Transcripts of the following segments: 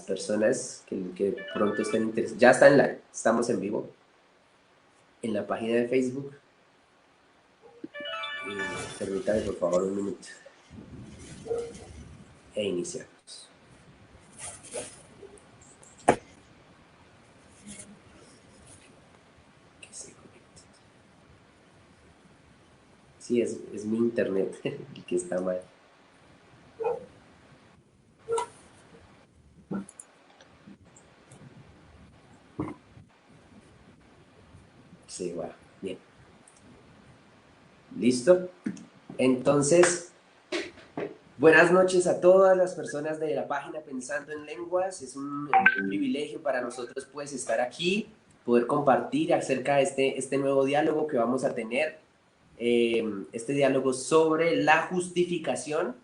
personas que pronto estén interesadas. Ya está en live, estamos en vivo en la página de Facebook. Permítame por favor un minuto e iniciamos. Que se conecte. Sí, es mi internet el que está mal. Sí, va, bien. ¿Listo? Entonces, buenas noches a todas las personas de la página Pensando en Lenguas. Es un privilegio para nosotros pues estar aquí, poder compartir acerca de este nuevo diálogo que vamos a tener. Este diálogo sobre la justificación.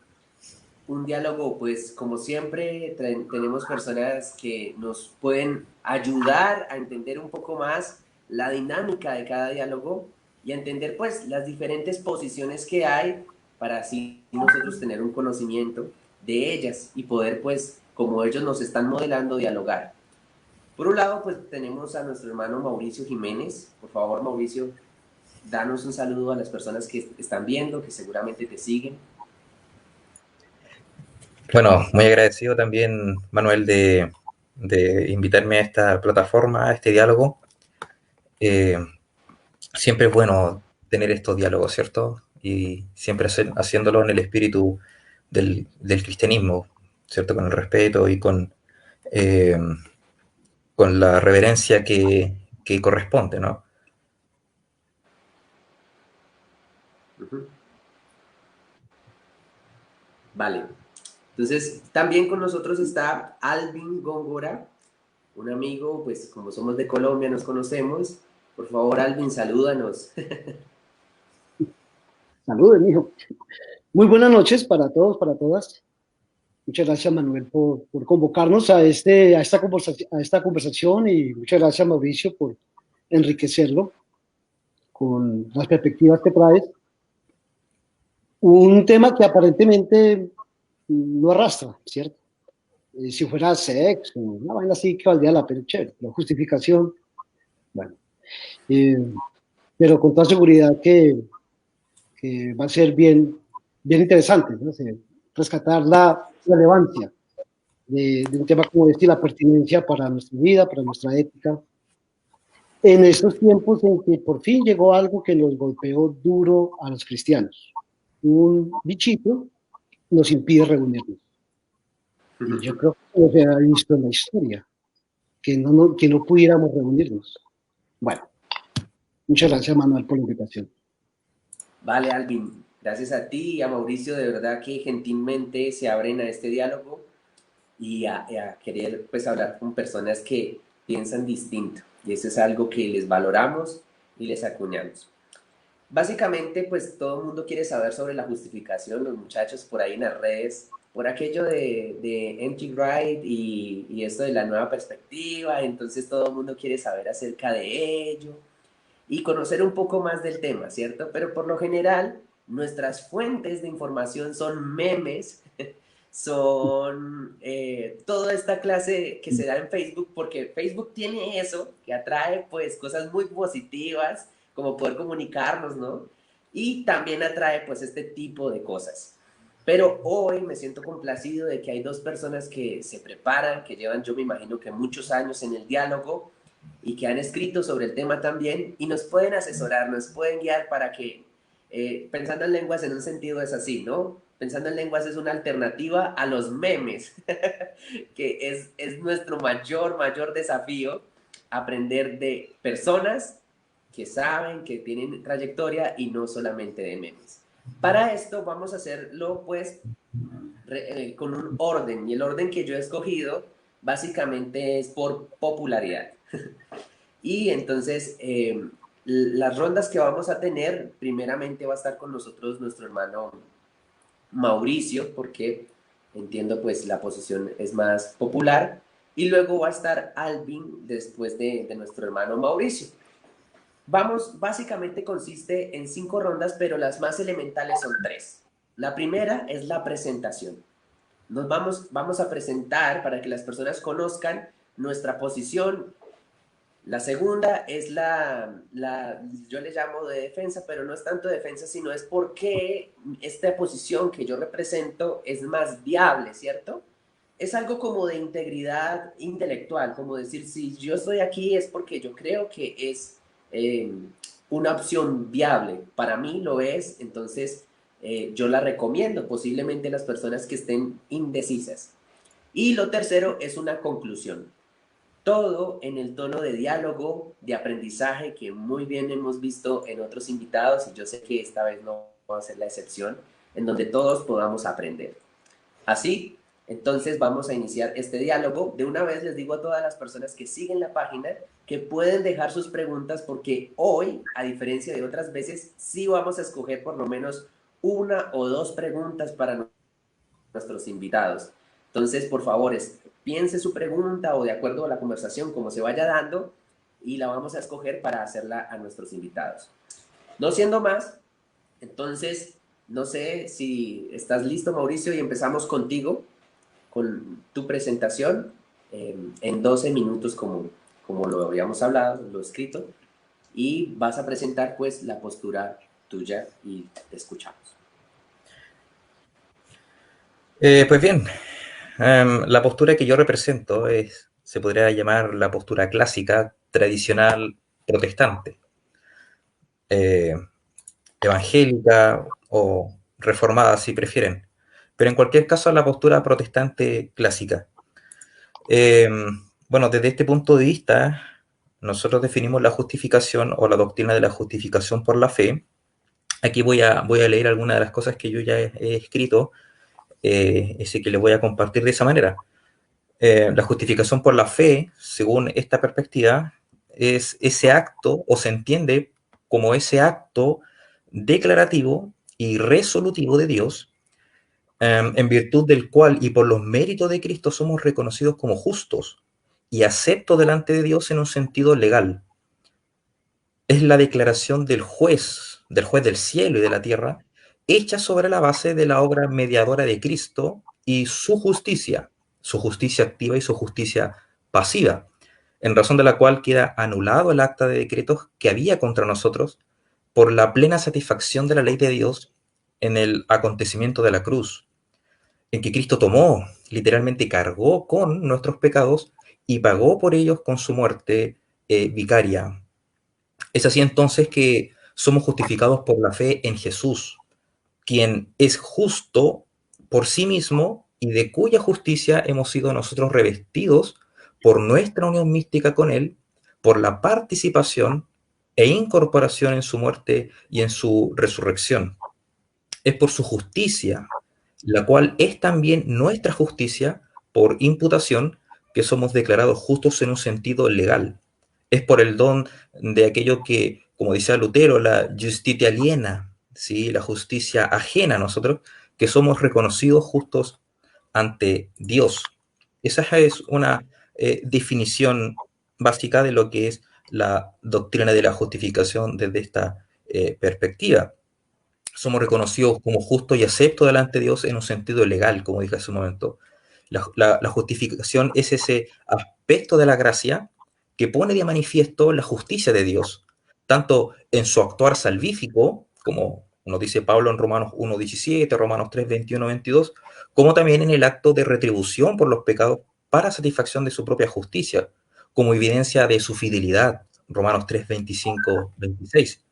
Un diálogo pues como siempre tenemos personas que nos pueden ayudar a entender un poco más la dinámica de cada diálogo y a entender pues las diferentes posiciones que hay para así nosotros tener un conocimiento de ellas y poder pues como ellos nos están modelando dialogar. Por un lado pues tenemos a nuestro hermano Mauricio Jiménez. Por favor, Mauricio, danos un saludo a las personas que están viendo, que seguramente te siguen. Bueno, muy agradecido también, Manuel, de invitarme a esta plataforma, a este diálogo. Eh, Siempre es bueno tener estos diálogos, ¿cierto? Y siempre haciéndolo en el espíritu del cristianismo, ¿cierto? Con el respeto y eh, con la reverencia que corresponde, ¿no? Uh-huh. Vale. Entonces, también con nosotros está Alvin Góngora, un amigo, pues como somos de Colombia, nos conocemos. Por favor, Alvin, salúdanos. Saludos, mijo. Muy buenas noches para todos, para todas. Muchas gracias, Manuel, por convocarnos a esta conversación y muchas gracias, Mauricio, por enriquecerlo con las perspectivas que traes. Un tema que aparentemente no arrastra, ¿cierto? Si fuera sexo, una vaina así que valdría la pena, chévere. La justificación, bueno. Eh, pero con toda seguridad que va a ser bien interesante, ¿no? Rescatar la relevancia de un tema como este y la pertinencia para nuestra vida, para nuestra ética, en estos tiempos en que por fin llegó algo que nos golpeó duro a los cristianos. Un bichito nos impide reunirnos. Y yo creo que no se ha visto en la historia, que no pudiéramos reunirnos. Bueno, muchas gracias, Manuel, por la invitación. Vale, Alvin, gracias a ti y a Mauricio, de verdad que gentilmente se abren a este diálogo y a querer pues hablar con personas que piensan distinto. Y eso es algo que les valoramos y les acuñamos. Básicamente, pues todo el mundo quiere saber sobre la justificación, los muchachos por ahí en las redes, por aquello de N.T. Wright y esto de la nueva perspectiva, entonces todo el mundo quiere saber acerca de ello y conocer un poco más del tema, ¿cierto? Pero por lo general, nuestras fuentes de información son memes, son toda esta clase que se da en Facebook, porque Facebook tiene eso, que atrae pues cosas muy positivas, como poder comunicarnos, ¿no? Y también atrae pues este tipo de cosas. Pero hoy me siento complacido de que hay dos personas que se preparan, que llevan, yo me imagino que muchos años en el diálogo y que han escrito sobre el tema también y nos pueden asesorar, nos pueden guiar para que, pensando en lenguas en un sentido es así, ¿no? Pensando en lenguas es una alternativa a los memes, que es nuestro mayor desafío, aprender de personas que saben, que tienen trayectoria y no solamente de memes. Para esto vamos a hacerlo pues con un orden y el orden que yo he escogido básicamente es por popularidad. Y entonces las rondas que vamos a tener, primeramente va a estar con nosotros nuestro hermano Mauricio, porque entiendo pues la posición es más popular, y luego va a estar Alvin después de nuestro hermano Mauricio. Vamos, básicamente consiste en 5 rondas, pero las más elementales son 3. La primera es la presentación. vamos a presentar para que las personas conozcan nuestra posición. La segunda es yo le llamo de defensa, pero no es tanto defensa, sino es porque esta posición que yo represento es más viable, ¿cierto? Es algo como de integridad intelectual, como decir, si yo estoy aquí es porque yo creo que es eh, una opción viable. Para mí lo es, entonces yo la recomiendo, posiblemente las personas que estén indecisas. Y lo tercero es una conclusión. Todo en el tono de diálogo, de aprendizaje, que muy bien hemos visto en otros invitados, y yo sé que esta vez no va a ser la excepción, en donde todos podamos aprender. Así, entonces vamos a iniciar este diálogo. De una vez les digo a todas las personas que siguen la página que pueden dejar sus preguntas porque hoy, a diferencia de otras veces, sí vamos a escoger por lo menos una o dos preguntas para nuestros invitados. Entonces, por favor, piense su pregunta o de acuerdo a la conversación como se vaya dando y la vamos a escoger para hacerla a nuestros invitados. No siendo más, entonces, no sé si estás listo, Mauricio, y empezamos contigo, con tu presentación en 12 minutos como lo habíamos hablado, lo escrito, y vas a presentar pues la postura tuya y te escuchamos. Pues bien, la postura que yo represento se podría llamar la postura clásica, tradicional, protestante, eh, evangélica o reformada si prefieren, pero en cualquier caso la postura protestante clásica. Eh, bueno, desde este punto de vista, nosotros definimos la justificación o la doctrina de la justificación por la fe. Aquí voy a leer algunas de las cosas que yo ya he escrito, así que les voy a compartir de esa manera. La justificación por la fe, según esta perspectiva, es ese acto, o se entiende como ese acto declarativo y resolutivo de Dios, en virtud del cual y por los méritos de Cristo somos reconocidos como justos y aceptos delante de Dios en un sentido legal. Es la declaración del juez del cielo y de la tierra, hecha sobre la base de la obra mediadora de Cristo y su justicia activa y su justicia pasiva, en razón de la cual queda anulado el acta de decretos que había contra nosotros por la plena satisfacción de la ley de Dios en el acontecimiento de la cruz, en que Cristo tomó, literalmente cargó con nuestros pecados y pagó por ellos con su muerte vicaria. Es así entonces que somos justificados por la fe en Jesús, quien es justo por sí mismo y de cuya justicia hemos sido nosotros revestidos por nuestra unión mística con Él, por la participación e incorporación en su muerte y en su resurrección. Es por su justicia, la cual es también nuestra justicia por imputación, que somos declarados justos en un sentido legal. Es por el don de aquello que, como decía Lutero, la justitia aliena, ¿sí? La justicia ajena a nosotros, que somos reconocidos justos ante Dios. Esa es una definición básica de lo que es la doctrina de la justificación desde esta perspectiva. Somos reconocidos como justos y aceptos delante de Dios en un sentido legal, como dije hace un momento. La justificación es ese aspecto de la gracia que pone de manifiesto la justicia de Dios, tanto en su actuar salvífico, como nos dice Pablo en Romanos 1:17, Romanos 3:21, 22, como también en el acto de retribución por los pecados para satisfacción de su propia justicia, como evidencia de su fidelidad, Romanos 3:25, 26.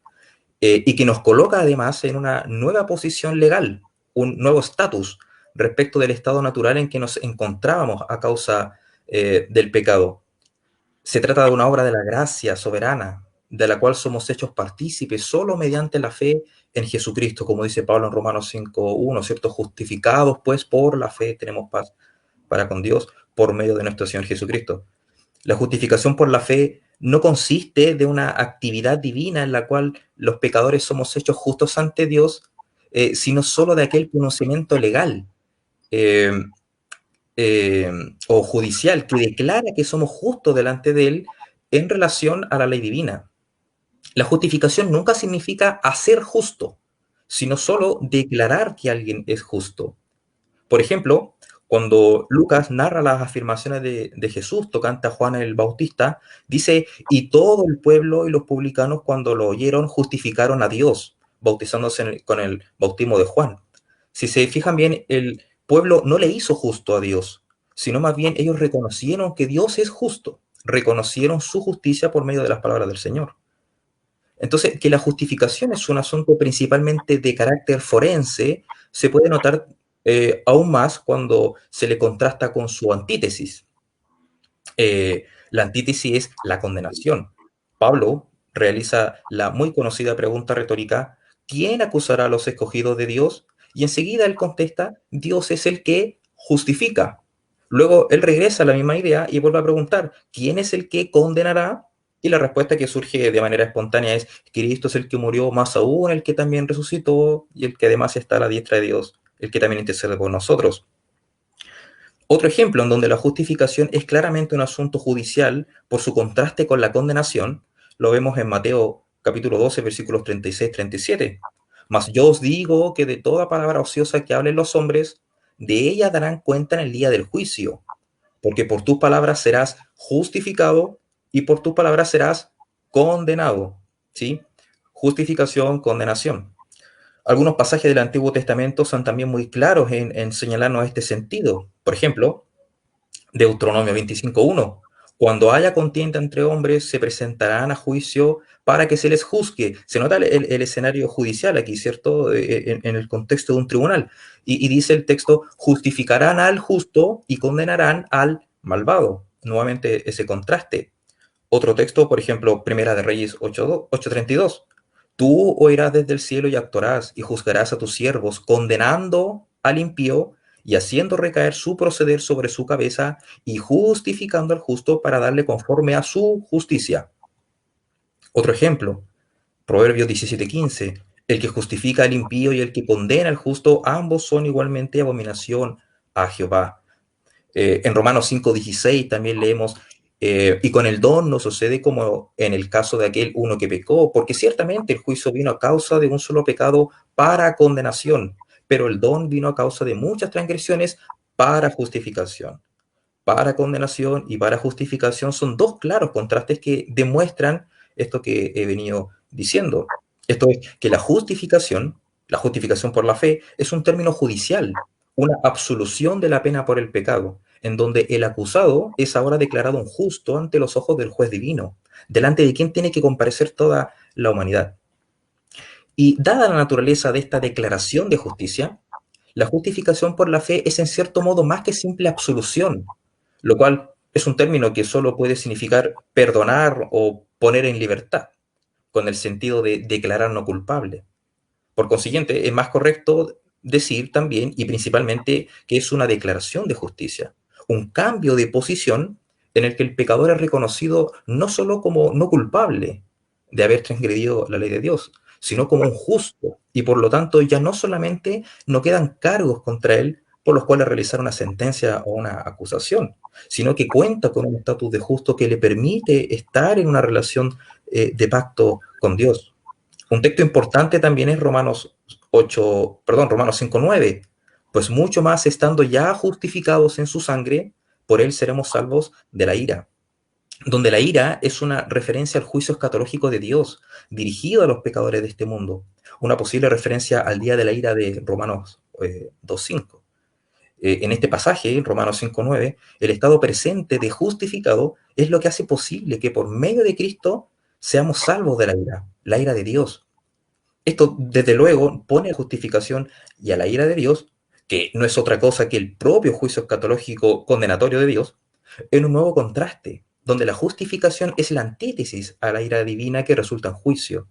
Y que nos coloca además en una nueva posición legal, un nuevo estatus respecto del estado natural en que nos encontrábamos a causa del pecado. Se trata de una obra de la gracia soberana, de la cual somos hechos partícipes solo mediante la fe en Jesucristo, como dice Pablo en Romanos 5:1, ¿cierto? Justificados pues por la fe tenemos paz para con Dios por medio de nuestro Señor Jesucristo. La justificación por la fe no consiste de una actividad divina en la cual los pecadores somos hechos justos ante Dios, sino solo de aquel conocimiento legal eh, eh, o judicial que declara que somos justos delante de Él en relación a la ley divina. La justificación nunca significa hacer justo, sino solo declarar que alguien es justo. Por ejemplo, Cuando Lucas narra las afirmaciones de Jesús tocante a Juan el Bautista, dice, y todo el pueblo y los publicanos cuando lo oyeron justificaron a Dios, bautizándose con el bautismo de Juan. Si se fijan bien, el pueblo no le hizo justo a Dios, sino más bien ellos reconocieron que Dios es justo, reconocieron su justicia por medio de las palabras del Señor. Entonces, que la justificación es un asunto principalmente de carácter forense, se puede notar aún más cuando se le contrasta con su antítesis. La antítesis es la condenación. Pablo realiza la muy conocida pregunta retórica, ¿quién acusará a los escogidos de Dios? Y enseguida él contesta, Dios es el que justifica. Luego él regresa a la misma idea y vuelve a preguntar, ¿quién es el que condenará? Y la respuesta que surge de manera espontánea es, Cristo es el que murió, más aún el que también resucitó y el que además está a la diestra de Dios, el que también intercede por nosotros. Otro ejemplo en donde la justificación es claramente un asunto judicial por su contraste con la condenación, lo vemos en Mateo capítulo 12, versículos 36-37. Mas yo os digo que de toda palabra ociosa que hablen los hombres, de ella darán cuenta en el día del juicio, porque por tus palabras serás justificado y por tus palabras serás condenado. ¿Sí? Justificación, condenación. Algunos pasajes del Antiguo Testamento son también muy claros en señalarnos este sentido. Por ejemplo, Deuteronomio 25:1. Cuando haya contienda entre hombres, se presentarán a juicio para que se les juzgue. Se nota el escenario judicial aquí, ¿cierto? En el contexto de un tribunal. Y dice el texto, justificarán al justo y condenarán al malvado. Nuevamente ese contraste. Otro texto, por ejemplo, Primera de Reyes 8:32. Tú oirás desde el cielo y actuarás y juzgarás a tus siervos, condenando al impío y haciendo recaer su proceder sobre su cabeza y justificando al justo para darle conforme a su justicia. Otro ejemplo, Proverbios 17:15. El que justifica al impío y el que condena al justo, ambos son igualmente abominación a Jehová. En Romanos 5:16 también leemos, y con el don no sucede como en el caso de aquel uno que pecó, porque ciertamente el juicio vino a causa de un solo pecado para condenación, pero el don vino a causa de muchas transgresiones para justificación. Para condenación y para justificación son dos claros contrastes que demuestran esto que he venido diciendo. Esto es que la justificación por la fe, es un término judicial, una absolución de la pena por el pecado, en donde el acusado es ahora declarado un justo ante los ojos del juez divino, delante de quien tiene que comparecer toda la humanidad. Y dada la naturaleza de esta declaración de justicia, la justificación por la fe es en cierto modo más que simple absolución, lo cual es un término que solo puede significar perdonar o poner en libertad, con el sentido de declarar no culpable. Por consiguiente, es más correcto decir también y principalmente que es una declaración de justicia, un cambio de posición en el que el pecador es reconocido no solo como no culpable de haber transgredido la ley de Dios, sino como un justo, y por lo tanto ya no solamente no quedan cargos contra él por los cuales realizar una sentencia o una acusación, sino que cuenta con un estatus de justo que le permite estar en una relación de pacto con Dios. Un texto importante también es Romanos 5:9, pues mucho más estando ya justificados en su sangre, por él seremos salvos de la ira. Donde la ira es una referencia al juicio escatológico de Dios, dirigido a los pecadores de este mundo. Una posible referencia al día de la ira de Romanos 2:5. En este pasaje, en Romanos 5:9, el estado presente de justificado es lo que hace posible que por medio de Cristo seamos salvos de la ira de Dios. Esto, desde luego, pone a justificación y a la ira de Dios, que no es otra cosa que el propio juicio escatológico condenatorio de Dios, en un nuevo contraste, donde la justificación es la antítesis a la ira divina que resulta en juicio.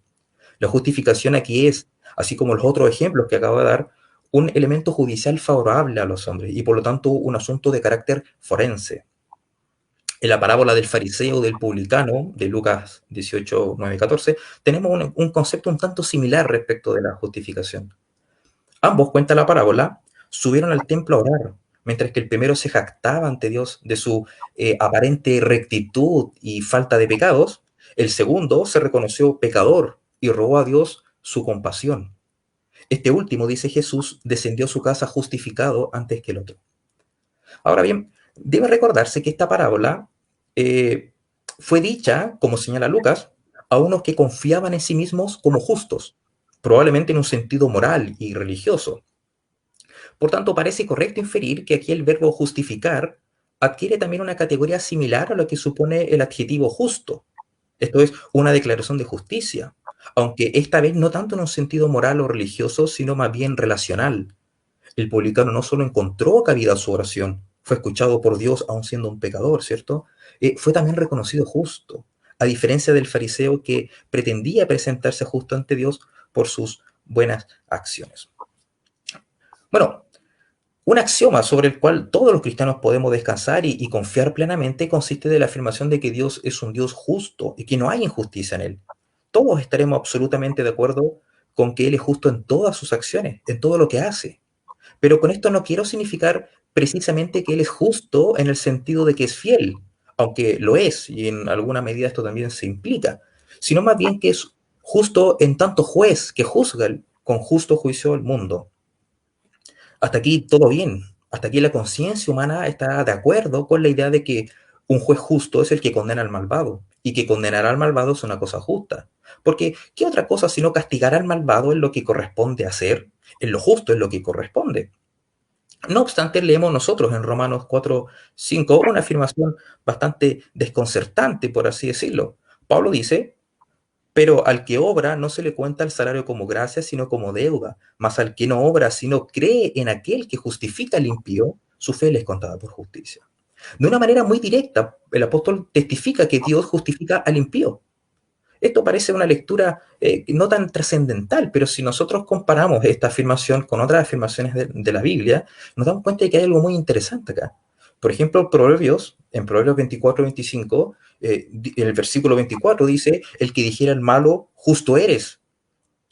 La justificación aquí es, así como los otros ejemplos que acabo de dar, un elemento judicial favorable a los hombres y por lo tanto un asunto de carácter forense. En la parábola del fariseo y del publicano, de Lucas 18, 9 y 14, tenemos un concepto un tanto similar respecto de la justificación. Ambos, cuenta la parábola, subieron al templo a orar, mientras que el primero se jactaba ante Dios de su aparente rectitud y falta de pecados, el segundo se reconoció pecador y rogó a Dios su compasión. Este último, dice Jesús, descendió a su casa justificado antes que el otro. Ahora bien, debe recordarse que esta parábola fue dicha, como señala Lucas, a unos que confiaban en sí mismos como justos, probablemente en un sentido moral y religioso. Por tanto, parece correcto inferir que aquí el verbo justificar adquiere también una categoría similar a lo que supone el adjetivo justo. Esto es una declaración de justicia, aunque esta vez no tanto en un sentido moral o religioso, sino más bien relacional. El publicano no solo encontró cabida a su oración, fue escuchado por Dios aun siendo un pecador, ¿cierto? Fue también reconocido justo, a diferencia del fariseo que pretendía presentarse justo ante Dios por sus buenas acciones. Bueno, un axioma sobre el cual todos los cristianos podemos descansar y confiar plenamente consiste de la afirmación de que Dios es un Dios justo y que no hay injusticia en él. Todos estaremos absolutamente de acuerdo con que Él es justo en todas sus acciones, en todo lo que hace. Pero con esto no quiero significar precisamente que Él es justo en el sentido de que es fiel, aunque lo es, y en alguna medida esto también se implica, sino más bien que es justo en tanto juez que juzga con justo juicio al mundo. Hasta aquí todo bien. Hasta aquí la conciencia humana está de acuerdo con la idea de que un juez justo es el que condena al malvado y que condenar al malvado es una cosa justa. Porque, ¿qué otra cosa sino castigar al malvado en lo que corresponde hacer? En lo justo es lo que corresponde. No obstante, leemos nosotros en Romanos 4:5 una afirmación bastante desconcertante, por así decirlo. Pablo dice: pero al que obra no se le cuenta el salario como gracia, sino como deuda. Mas al que no obra, sino cree en aquel que justifica al impío, su fe le es contada por justicia. De una manera muy directa, el apóstol testifica que Dios justifica al impío. Esto parece una lectura no tan trascendental, pero si nosotros comparamos esta afirmación con otras afirmaciones de la Biblia, nos damos cuenta de que hay algo muy interesante acá. Por ejemplo, en Proverbios 24-25, el versículo 24 dice: el que dijera al malo, justo eres,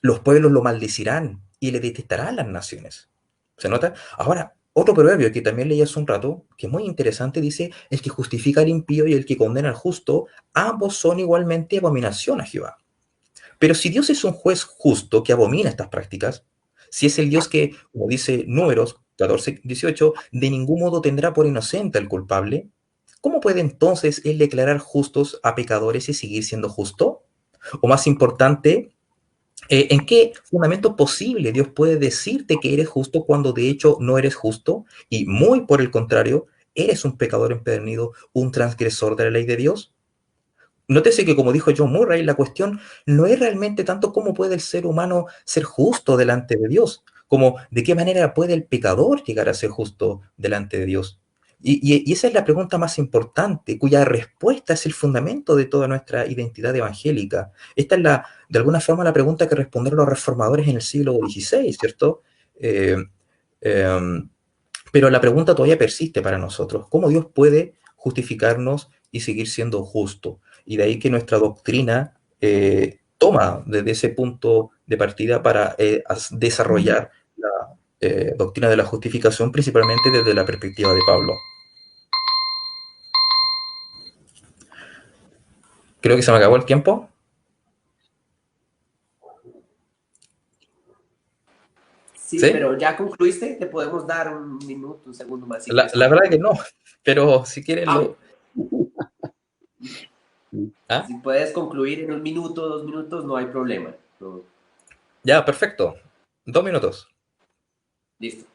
los pueblos lo maldecirán y le detestarán las naciones. ¿Se nota? Ahora, otro proverbio que también leí hace un rato, que es muy interesante, dice: el que justifica al impío y el que condena al justo, ambos son igualmente abominación a Jehová. Pero si Dios es un juez justo que abomina estas prácticas, si es el Dios que, como dice Números 14:18, de ningún modo tendrá por inocente al culpable, ¿cómo puede entonces Él declarar justos a pecadores y seguir siendo justo? O más importante, ¿en qué fundamento posible Dios puede decirte que eres justo cuando de hecho no eres justo? Y muy por el contrario, eres un pecador empedernido, un transgresor de la ley de Dios. Nótese que, como dijo John Murray, la cuestión no es realmente tanto cómo puede el ser humano ser justo delante de Dios, como de qué manera puede el pecador llegar a ser justo delante de Dios. Y esa es la pregunta más importante, cuya respuesta es el fundamento de toda nuestra identidad evangélica. Esta es, de alguna forma, la pregunta que respondieron los reformadores en el siglo XVI, ¿cierto? Eh, eh, pero la pregunta todavía persiste para nosotros. ¿Cómo Dios puede justificarnos y seguir siendo justo? Y de ahí que nuestra doctrina toma desde ese punto de partida para desarrollar la doctrina de la justificación, principalmente desde la perspectiva de Pablo. Creo que se me acabó el tiempo. Sí, ¿Sí? pero ya concluiste, te podemos dar un minuto, un segundo más si quieres La verdad concluir. que no, pero si quieren Ah, lo... ¿Ah? si puedes concluir en un minuto, 2 minutos, no hay problema. No, Ya, perfecto. 2 minutos. listo.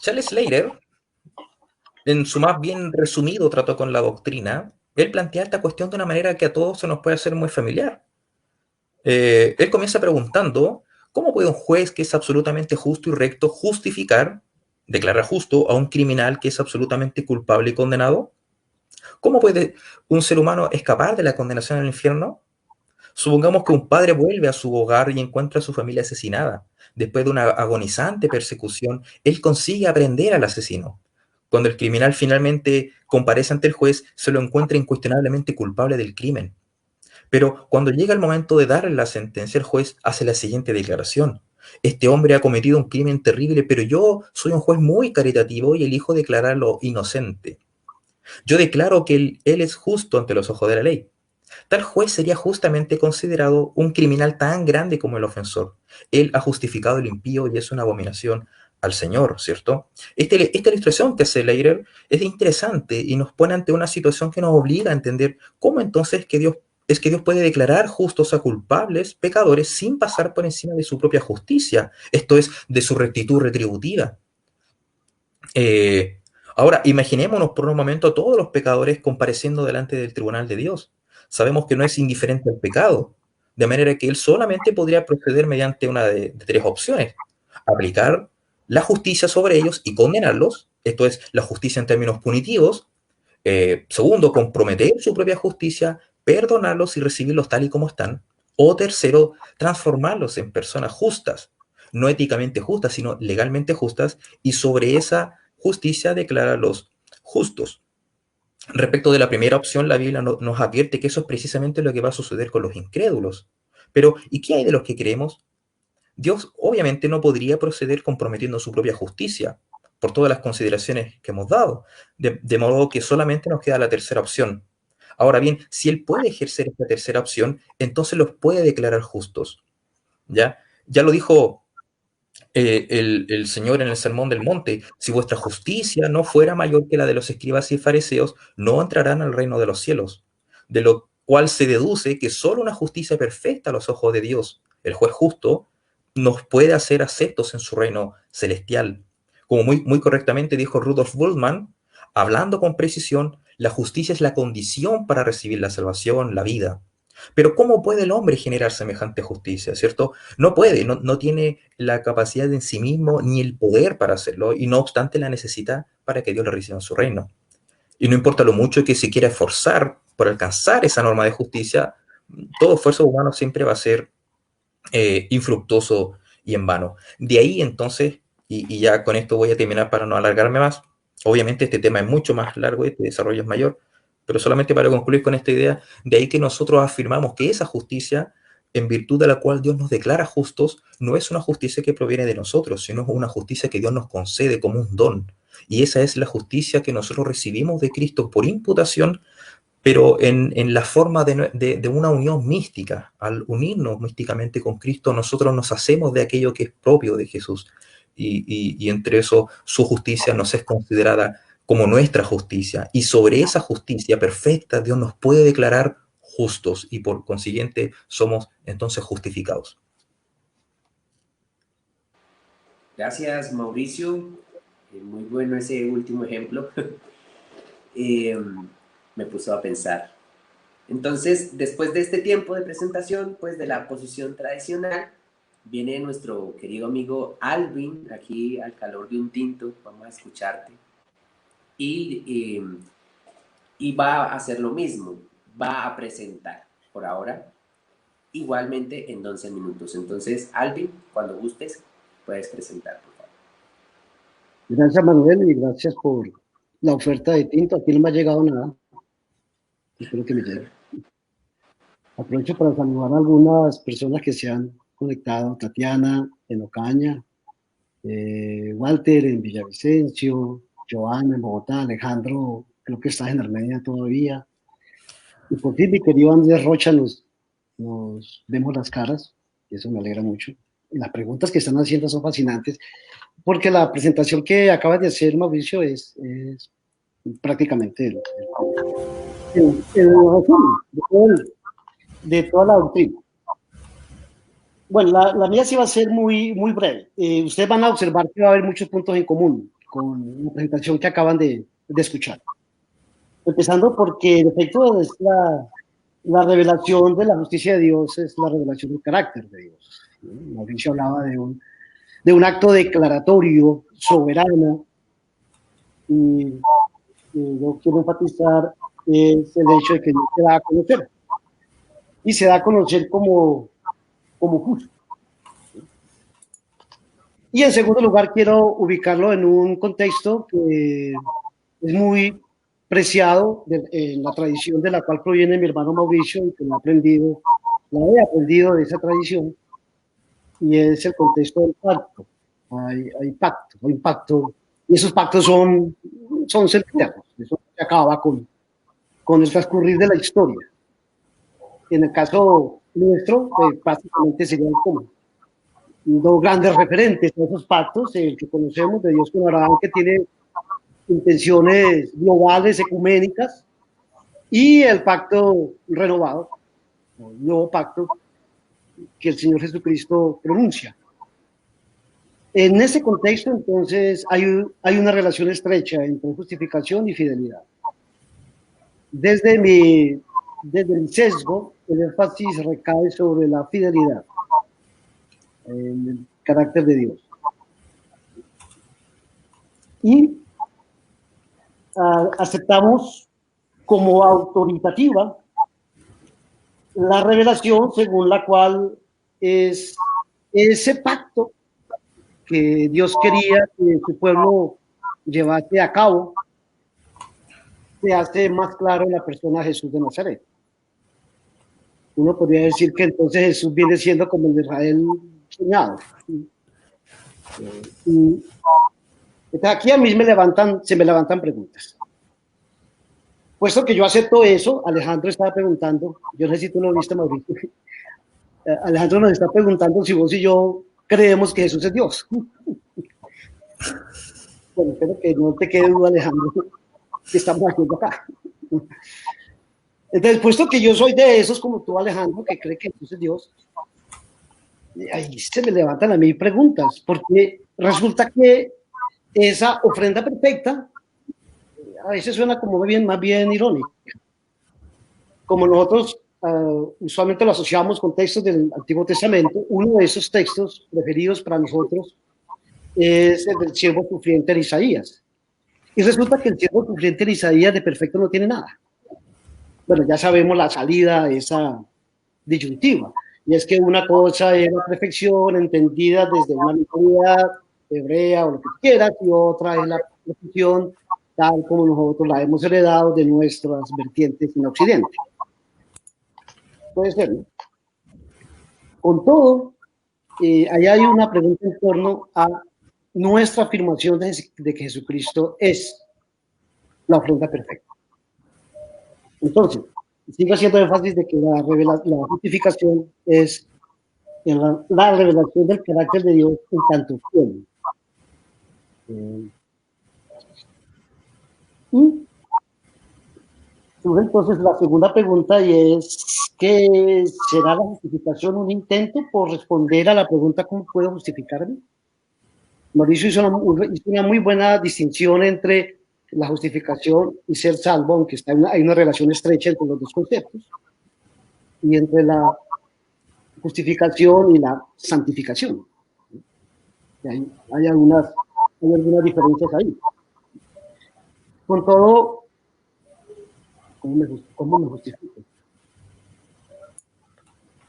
Charles Slater, en su más bien resumido trato con la doctrina, él plantea esta cuestión de una manera que a todos se nos puede hacer muy familiar. Él comienza preguntando: ¿cómo puede un juez que es absolutamente justo y recto justificar, declarar justo a un criminal que es absolutamente culpable y condenado? ¿Cómo puede un ser humano escapar de la condenación al infierno? Supongamos que un padre vuelve a su hogar y encuentra a su familia asesinada. Después de una agonizante persecución, él consigue aprehender al asesino. Cuando el criminal finalmente comparece ante el juez, se lo encuentra incuestionablemente culpable del crimen. Pero cuando llega el momento de darle la sentencia, el juez hace la siguiente declaración: este hombre ha cometido un crimen terrible, pero yo soy un juez muy caritativo y elijo declararlo inocente. Yo declaro que él es justo ante los ojos de la ley. Tal juez sería justamente considerado un criminal tan grande como el ofensor. Él ha justificado el impío y es una abominación al Señor, ¿cierto? Esta ilustración que hace Leirer es interesante y nos pone ante una situación que nos obliga a entender cómo entonces es que Dios puede declarar justos a culpables, pecadores, sin pasar por encima de su propia justicia, esto es, de su rectitud retributiva. Ahora, imaginémonos por un momento a todos los pecadores compareciendo delante del tribunal de Dios. Sabemos que no es indiferente al pecado, de manera que Él solamente podría proceder mediante una de tres opciones: aplicar la justicia sobre ellos y condenarlos, esto es, la justicia en términos punitivos. Segundo, comprometer su propia justicia, perdonarlos y recibirlos tal y como están. O tercero, transformarlos en personas justas, no éticamente justas, sino legalmente justas, y sobre esa justicia declararlos justos. Respecto de la primera opción, la Biblia nos advierte que eso es precisamente lo que va a suceder con los incrédulos. Pero, ¿y qué hay de los que creemos? Dios obviamente no podría proceder comprometiendo su propia justicia, por todas las consideraciones que hemos dado, de modo que solamente nos queda la tercera opción. Ahora bien, si Él puede ejercer esta tercera opción, entonces los puede declarar justos. ¿Ya? Ya lo dijo el Señor en el Sermón del Monte: si vuestra justicia no fuera mayor que la de los escribas y fariseos, no entrarán al reino de los cielos. De lo cual se deduce que solo una justicia perfecta a los ojos de Dios, el juez justo, nos puede hacer aceptos en su reino celestial. Como muy correctamente dijo Rudolf Bultmann, hablando con precisión, la justicia es la condición para recibir la salvación, la vida. Pero ¿cómo puede el hombre generar semejante justicia, cierto? No puede, no tiene la capacidad en sí mismo ni el poder para hacerlo, y no obstante la necesita para que Dios le reciba en su reino. Y no importa lo mucho que se quiera esforzar por alcanzar esa norma de justicia, todo esfuerzo humano siempre va a ser infructuoso y en vano. De ahí entonces, y ya con esto voy a terminar para no alargarme más, obviamente este tema es mucho más largo, este desarrollo es mayor, pero solamente para concluir con esta idea, de ahí que nosotros afirmamos que esa justicia, en virtud de la cual Dios nos declara justos, no es una justicia que proviene de nosotros, sino una justicia que Dios nos concede como un don. Y esa es la justicia que nosotros recibimos de Cristo por imputación, pero en la forma de una unión mística. Al unirnos místicamente con Cristo, nosotros nos hacemos de aquello que es propio de Jesús. Y entre eso, su justicia nos es considerada como nuestra justicia. Y sobre esa justicia perfecta, Dios nos puede declarar justos y por consiguiente somos entonces justificados. Gracias, Mauricio. Muy bueno ese último ejemplo. Eh, Me puso a pensar. Entonces, después de este tiempo de presentación, pues de la posición tradicional, viene nuestro querido amigo Alvin, aquí al calor de un tinto, vamos a escucharte. Y, y va a hacer lo mismo, va a presentar por ahora, igualmente en 11 minutos. Entonces, Alvin, cuando gustes, puedes presentar, por favor. Gracias, Manuel, y gracias por la oferta de tinto. Aquí no me ha llegado nada. Espero que me llegue. Aprovecho para saludar a algunas personas que se han conectado: Tatiana en Ocaña, Walter en Villavicencio, Joana en Bogotá, Alejandro, creo que estás en Armenia todavía. Y por fin, mi querido Andrés Rocha, nos vemos las caras, y eso me alegra mucho. Y las preguntas que están haciendo son fascinantes, porque la presentación que acabas de hacer, Mauricio, es prácticamente el resumen de toda la doctrina. Bueno, la mía sí va a ser muy, muy breve. Ustedes van a observar que va a haber muchos puntos en común con la presentación que acaban de escuchar. Empezando porque en efecto es la revelación de la justicia de Dios, es la revelación del carácter de Dios. Mauricio hablaba de un acto declaratorio, soberano, y yo quiero enfatizar es el hecho de que Dios se da a conocer, y se da a conocer como justo. Y en segundo lugar, quiero ubicarlo en un contexto que es muy preciado en la tradición de la cual proviene mi hermano Mauricio, y que la he aprendido de esa tradición, y es el contexto del pacto. Hay pacto, hay pacto, y esos pactos son eternos. Eso se acaba con el transcurrir de la historia. En el caso nuestro, básicamente sería el común. dos grandes referentes a esos pactos, el que conocemos de Dios con Abraham, que tiene intenciones globales, ecuménicas, y el pacto renovado, el nuevo pacto que el Señor Jesucristo pronuncia. En ese contexto, entonces, hay una relación estrecha entre justificación y fidelidad. Desde mi sesgo, el énfasis recae sobre la fidelidad, en el carácter de Dios. Y aceptamos como autoritativa la revelación según la cual es ese pacto que Dios quería que su pueblo llevase a cabo, se hace más claro en la persona de Jesús de Nazaret. Uno podría decir que entonces Jesús viene siendo como el de Israel soñado. Y aquí a mí se me levantan preguntas. Puesto que yo acepto eso, Alejandro estaba preguntando, yo no sé si tú lo viste, Mauricio, Alejandro nos está preguntando si vos y yo creemos que Jesús es Dios. Bueno, espero que no te quede duda, Alejandro, que estamos haciendo acá. Entonces, puesto que yo soy de esos como tú, Alejandro, que cree que Jesús es Dios, ahí se me levantan a mí preguntas, porque resulta que esa ofrenda perfecta a veces suena como más bien irónica. Como nosotros usualmente lo asociamos con textos del Antiguo Testamento, uno de esos textos preferidos para nosotros es el del siervo sufriente de Isaías. Y resulta que el siervo sufriente de Isaías de perfecto no tiene nada. Bueno, ya sabemos la salida de esa disyuntiva. Y es que una cosa es la perfección entendida desde una mentalidad hebrea o lo que quieras, y otra es la perfección tal como nosotros la hemos heredado de nuestras vertientes en Occidente. Puede ser, ¿no? Con todo, ahí hay una pregunta en torno a nuestra afirmación de que Jesucristo es la ofrenda perfecta. Entonces, sigo haciendo énfasis de que la justificación es la revelación del carácter de Dios en tanto fiel. Y entonces la segunda pregunta y es ¿qué será la justificación? ¿Un intento por responder a la pregunta ¿cómo puedo justificarme? Mauricio hizo una muy buena distinción entre la justificación y ser salvo, aunque hay una relación estrecha entre los dos conceptos, y entre la justificación y la santificación. Hay algunas diferencias ahí. Con todo, ¿cómo me justifico?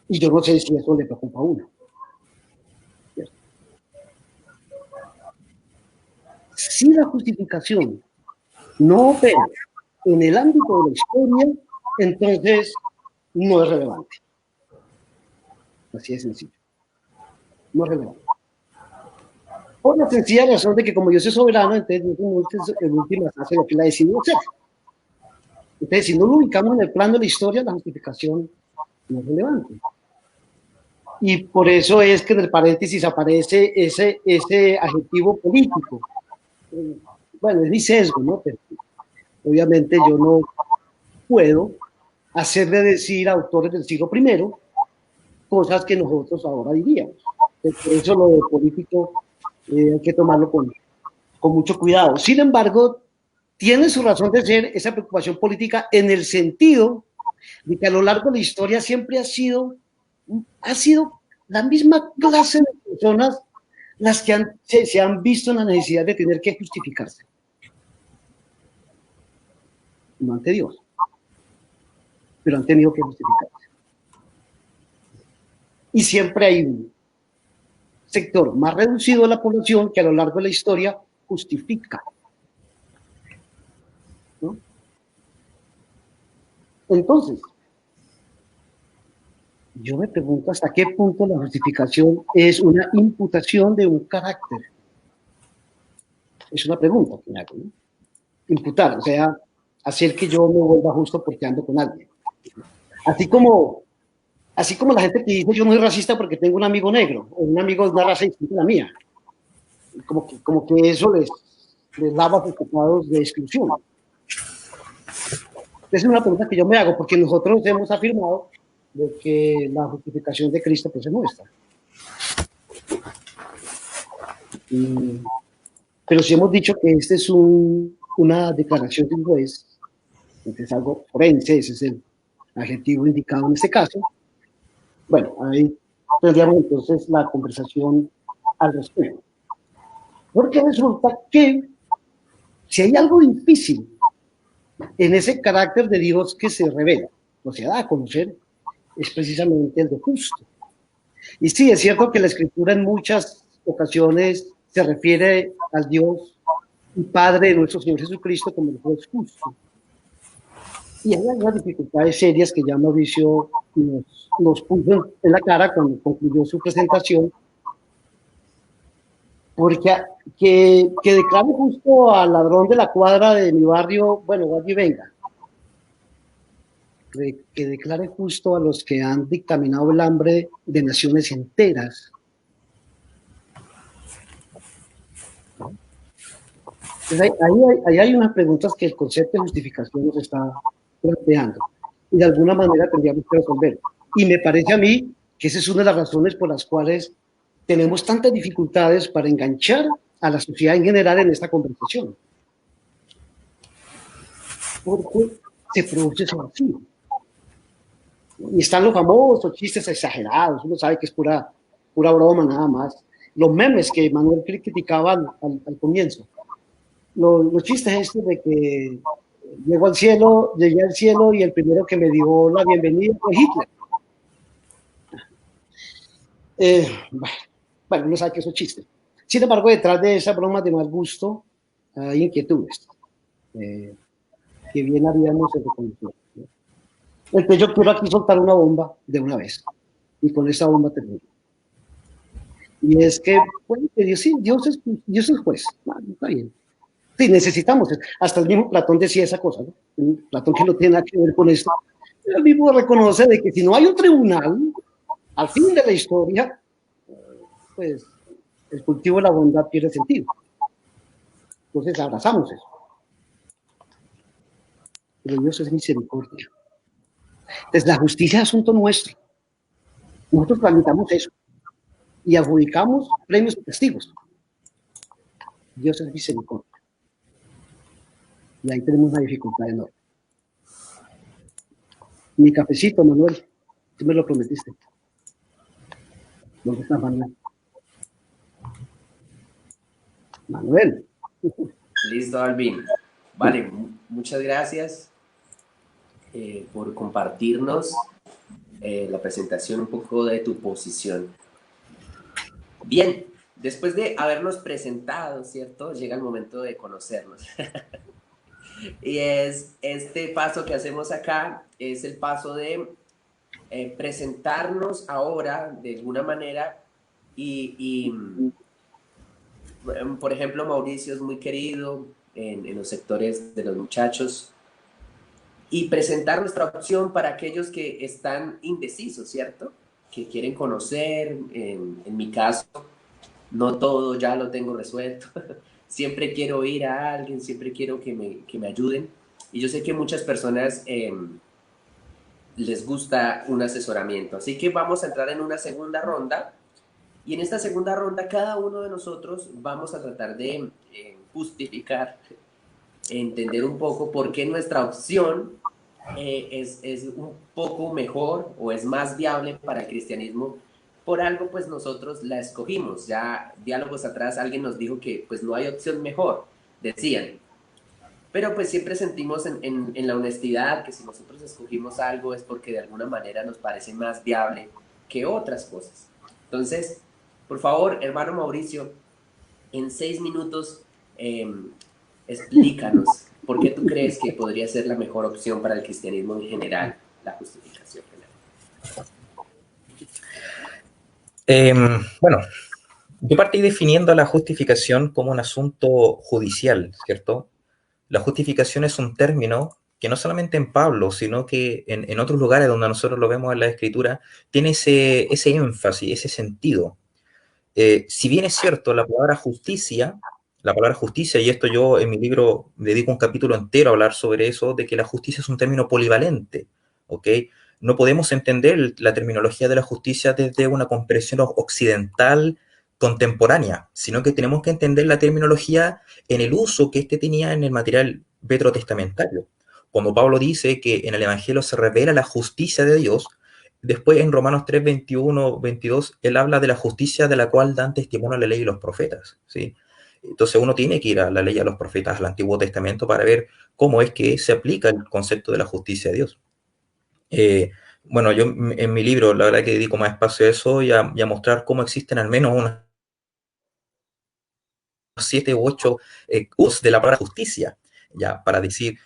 Y yo no sé si eso le preocupa a uno. Si la justificación no opera en el ámbito de la historia, entonces no es relevante. Así de sencillo. No es relevante. Por la sencilla razón de que como Dios es soberano, entonces en última hace lo que él ha decidido hacer. Entonces, si no lo ubicamos en el plano de la historia, la justificación no es relevante. Y por eso es que en el paréntesis aparece ese adjetivo político. Bueno, es mi sesgo, ¿no? Pero obviamente yo no puedo hacerle decir a autores del siglo I cosas que nosotros ahora diríamos. Por eso lo de político hay que tomarlo con mucho cuidado. Sin embargo, tiene su razón de ser esa preocupación política en el sentido de que a lo largo de la historia siempre ha sido la misma clase de personas las que se han visto en la necesidad de tener que justificarse. No ante Dios, pero han tenido que justificarse. Y siempre hay un sector más reducido de la población que a lo largo de la historia justifica. ¿No? Entonces, yo me pregunto hasta qué punto la justificación es una imputación de un carácter. Es una pregunta que me hago, ¿no? Imputar, o sea, hacer que yo me vuelva justo porque ando con alguien. Así como Así como la gente que dice yo no soy racista porque tengo un amigo negro, o un amigo de una raza distinta a la mía. Como que eso les lava sus pecados de exclusión. Esa es una pregunta que yo me hago, porque nosotros hemos afirmado de que la justificación de Cristo pues es nuestra. Pero si hemos dicho que este es una declaración de un juez, es algo forense, ese es el adjetivo indicado en este caso. Bueno, ahí tendríamos entonces la conversación al respecto. Porque resulta que si hay algo difícil en ese carácter de Dios que se revela, o se da a conocer, es precisamente el de justo. Y sí, es cierto que la Escritura en muchas ocasiones se refiere al Dios y Padre de nuestro Señor Jesucristo como el juez justo. Y hay algunas dificultades serias que ya Mauricio nos puso en la cara cuando concluyó su presentación, porque que declare justo al ladrón de la cuadra de mi barrio, bueno, vaya y venga. Que declare justo a los que han dictaminado el hambre de naciones enteras. Entonces, ahí hay unas preguntas que el concepto de justificación nos está planteando y de alguna manera tendríamos que resolver. Y me parece a mí que esa es una de las razones por las cuales tenemos tantas dificultades para enganchar a la sociedad en general en esta conversación. Porque se produce ese vacío. Y están los famosos chistes exagerados, uno sabe que es pura broma nada más. Los memes que Manuel criticaba al comienzo. Los chistes estos de que llegué al cielo y el primero que me dio la bienvenida fue Hitler. Bueno, uno sabe que eso es chiste. Sin embargo, detrás de esas bromas de mal gusto hay inquietudes que bien haríamos de reconocer. Entonces yo quiero aquí soltar una bomba de una vez y con esa bomba termino. Y es que, bueno, sí, Dios es juez. Bueno, está bien. Sí, necesitamos. Hasta el mismo Platón decía esa cosa, ¿no? Platón, que no tiene nada que ver con esto. Él mismo reconoce de que si no hay un tribunal, al fin de la historia, pues el cultivo de la bondad pierde sentido. Entonces abrazamos eso. Pero Dios es misericordia. Entonces la justicia es asunto nuestro. Nosotros tramitamos eso y adjudicamos premios y castigos. Dios es misericordia. Y ahí tenemos una dificultad enorme. Mi cafecito, Manuel, tú me lo prometiste. ¿Dónde está Manuel? Manuel. Listo, Alvin. Vale, muchas gracias por compartirnos la presentación, un poco de tu posición. Bien, después de habernos presentado, ¿cierto? Llega el momento de conocernos. Y es este paso que hacemos acá, es el paso de presentarnos ahora de alguna manera y por ejemplo, Mauricio es muy querido en los sectores de los muchachos y presentar nuestra opción para aquellos que están indecisos, ¿cierto? Que quieren conocer, en mi caso, no todo ya lo tengo resuelto. Siempre quiero ir a alguien, siempre quiero que me ayuden. Y yo sé que muchas personas les gusta un asesoramiento. Así que vamos a entrar en una segunda ronda. Y en esta segunda ronda, cada uno de nosotros vamos a tratar de justificar, entender un poco por qué nuestra opción es un poco mejor o es más viable para el cristianismo. Por algo, pues nosotros la escogimos. Ya diálogos atrás alguien nos dijo que pues no hay opción mejor, decían. Pero pues siempre sentimos en la honestidad que si nosotros escogimos algo es porque de alguna manera nos parece más viable que otras cosas. Entonces, por favor, hermano Mauricio, en 6 minutos explícanos por qué tú crees que podría ser la mejor opción para el cristianismo en general, la justificación general. Bueno, yo partí definiendo la justificación como un asunto judicial, ¿cierto? La justificación es un término que no solamente en Pablo, sino que en otros lugares donde nosotros lo vemos en la Escritura, tiene ese énfasis, ese sentido. Si bien es cierto, la palabra justicia, y esto yo en mi libro dedico un capítulo entero a hablar sobre eso, de que la justicia es un término polivalente, ¿ok? No podemos entender la terminología de la justicia desde una comprensión occidental contemporánea, sino que tenemos que entender la terminología en el uso que éste tenía en el material veterotestamentario. Cuando Pablo dice que en el Evangelio se revela la justicia de Dios, después en Romanos 3, 21, 22, él habla de la justicia de la cual dan testimonio la ley y los profetas, ¿sí? Entonces uno tiene que ir a la ley y a los profetas, al Antiguo Testamento, para ver cómo es que se aplica el concepto de la justicia de Dios. Bueno, yo en mi libro, la verdad que dedico más espacio a eso y a mostrar cómo existen al menos unos 7 u 8 usos de la palabra justicia, ya, para decir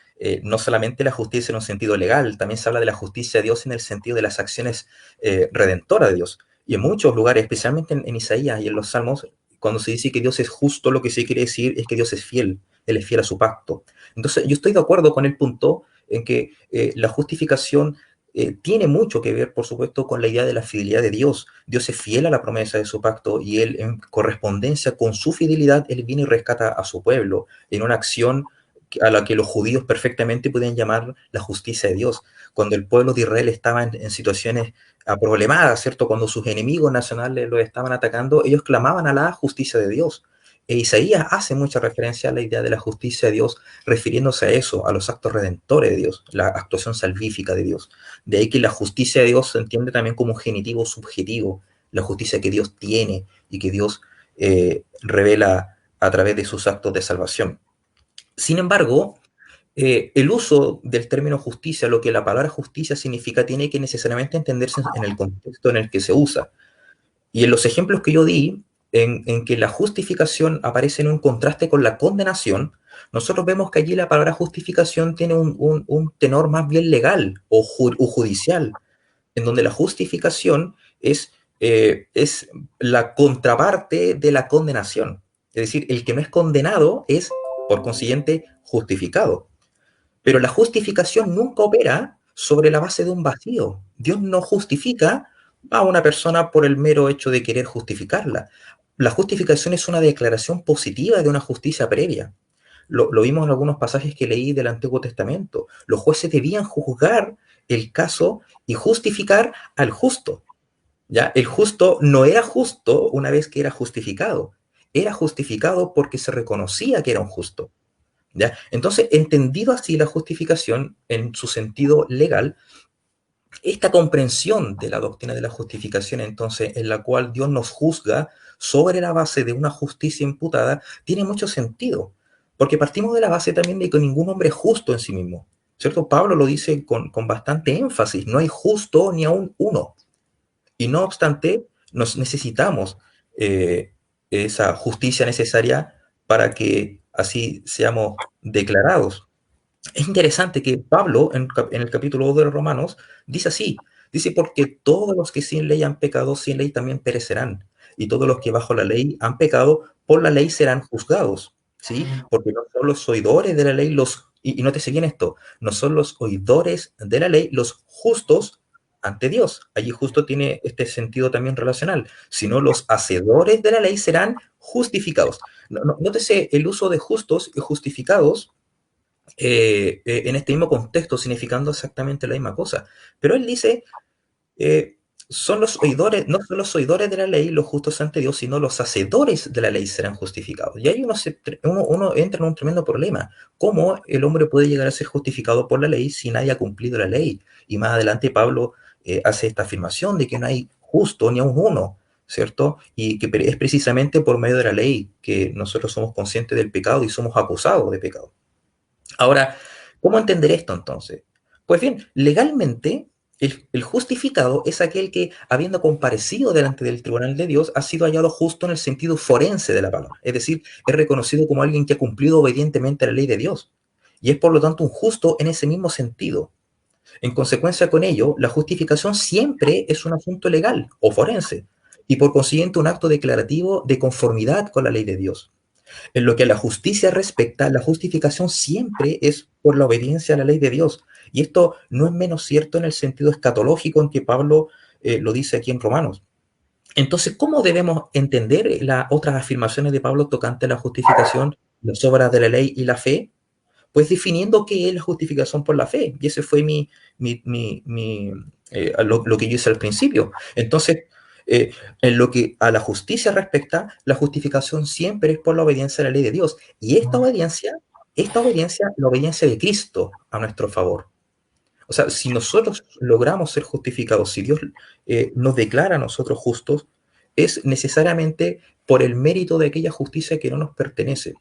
no solamente la justicia en un sentido legal, también se habla de la justicia de Dios en el sentido de las acciones redentoras de Dios. Y en muchos lugares, especialmente en Isaías y en los Salmos, cuando se dice que Dios es justo, lo que se quiere decir es que Dios es fiel, Él es fiel a su pacto. Entonces, yo estoy de acuerdo con el punto en que la justificación tiene mucho que ver, por supuesto, con la idea de la fidelidad de Dios. Dios es fiel a la promesa de su pacto y Él, en correspondencia con su fidelidad, Él viene y rescata a su pueblo en una acción a la que los judíos perfectamente podían llamar la justicia de Dios. Cuando el pueblo de Israel estaba en situaciones problemadas, ¿cierto? Cuando sus enemigos nacionales los estaban atacando, ellos clamaban a la justicia de Dios. Isaías hace mucha referencia a la idea de la justicia de Dios, refiriéndose a eso, a los actos redentores de Dios, la actuación salvífica de Dios. De ahí que la justicia de Dios se entiende también como un genitivo subjetivo, la justicia que Dios tiene y que Dios revela a través de sus actos de salvación. Sin embargo, el uso del término justicia, lo que la palabra justicia significa, tiene que necesariamente entenderse en el contexto en el que se usa. Y en los ejemplos que yo di, en que la justificación aparece en un contraste con la condenación, nosotros vemos que allí la palabra justificación tiene un tenor más bien legal o judicial, en donde la justificación es la contraparte de la condenación. Es decir, el que no es condenado es, por consiguiente, justificado. Pero la justificación nunca opera sobre la base de un vacío. Dios no justifica a una persona por el mero hecho de querer justificarla. La justificación es una declaración positiva de una justicia previa. Lo vimos en algunos pasajes que leí del Antiguo Testamento. Los jueces debían juzgar el caso y justificar al justo. ¿Ya? El justo no era justo una vez que era justificado. Era justificado porque se reconocía que era un justo. ¿Ya? Entonces, entendido así la justificación en su sentido legal, esta comprensión de la doctrina de la justificación, entonces, en la cual Dios nos juzga sobre la base de una justicia imputada, tiene mucho sentido, porque partimos de la base también de que ningún hombre es justo en sí mismo, ¿cierto? Pablo lo dice con bastante énfasis, no hay justo ni aún uno, y no obstante, nos necesitamos esa justicia necesaria para que así seamos declarados. Es interesante que Pablo, en el capítulo 2 de los Romanos, dice así, dice, porque todos los que sin ley han pecado, sin ley también perecerán, y todos los que bajo la ley han pecado, por la ley serán juzgados, ¿sí? Porque no son los oidores de la ley y nótese bien esto, no son los oidores de la ley los justos ante Dios. Allí justo tiene este sentido también relacional, sino los hacedores de la ley serán justificados. Nótese el uso de justos y justificados en este mismo contexto, significando exactamente la misma cosa. Pero él dice, son los oidores, no son los oidores de la ley los justos ante Dios, sino los hacedores de la ley serán justificados. Y ahí uno entra en un tremendo problema. ¿Cómo el hombre puede llegar a ser justificado por la ley si nadie ha cumplido la ley? Y más adelante Pablo hace esta afirmación de que no hay justo ni aun uno, ¿cierto? Y que es precisamente por medio de la ley que nosotros somos conscientes del pecado y somos acusados de pecado. Ahora, ¿cómo entender esto entonces? Pues bien, legalmente, el justificado es aquel que, habiendo comparecido delante del tribunal de Dios, ha sido hallado justo en el sentido forense de la palabra. Es decir, es reconocido como alguien que ha cumplido obedientemente la ley de Dios. Y es por lo tanto un justo en ese mismo sentido. En consecuencia con ello, la justificación siempre es un asunto legal o forense, y por consiguiente un acto declarativo de conformidad con la ley de Dios. En lo que a la justicia respecta, la justificación siempre es por la obediencia a la ley de Dios. Y esto no es menos cierto en el sentido escatológico en que Pablo lo dice aquí en Romanos. Entonces, ¿cómo debemos entender las otras afirmaciones de Pablo tocante la justificación, las obras de la ley y la fe? Pues definiendo qué es la justificación por la fe. Y ese fue lo que yo hice al principio. Entonces, en lo que a la justicia respecta, la justificación siempre es por la obediencia a la ley de Dios. Y esta obediencia, la obediencia de Cristo a nuestro favor. O sea, si nosotros logramos ser justificados, si Dios nos declara a nosotros justos, es necesariamente por el mérito de aquella justicia que no nos pertenece.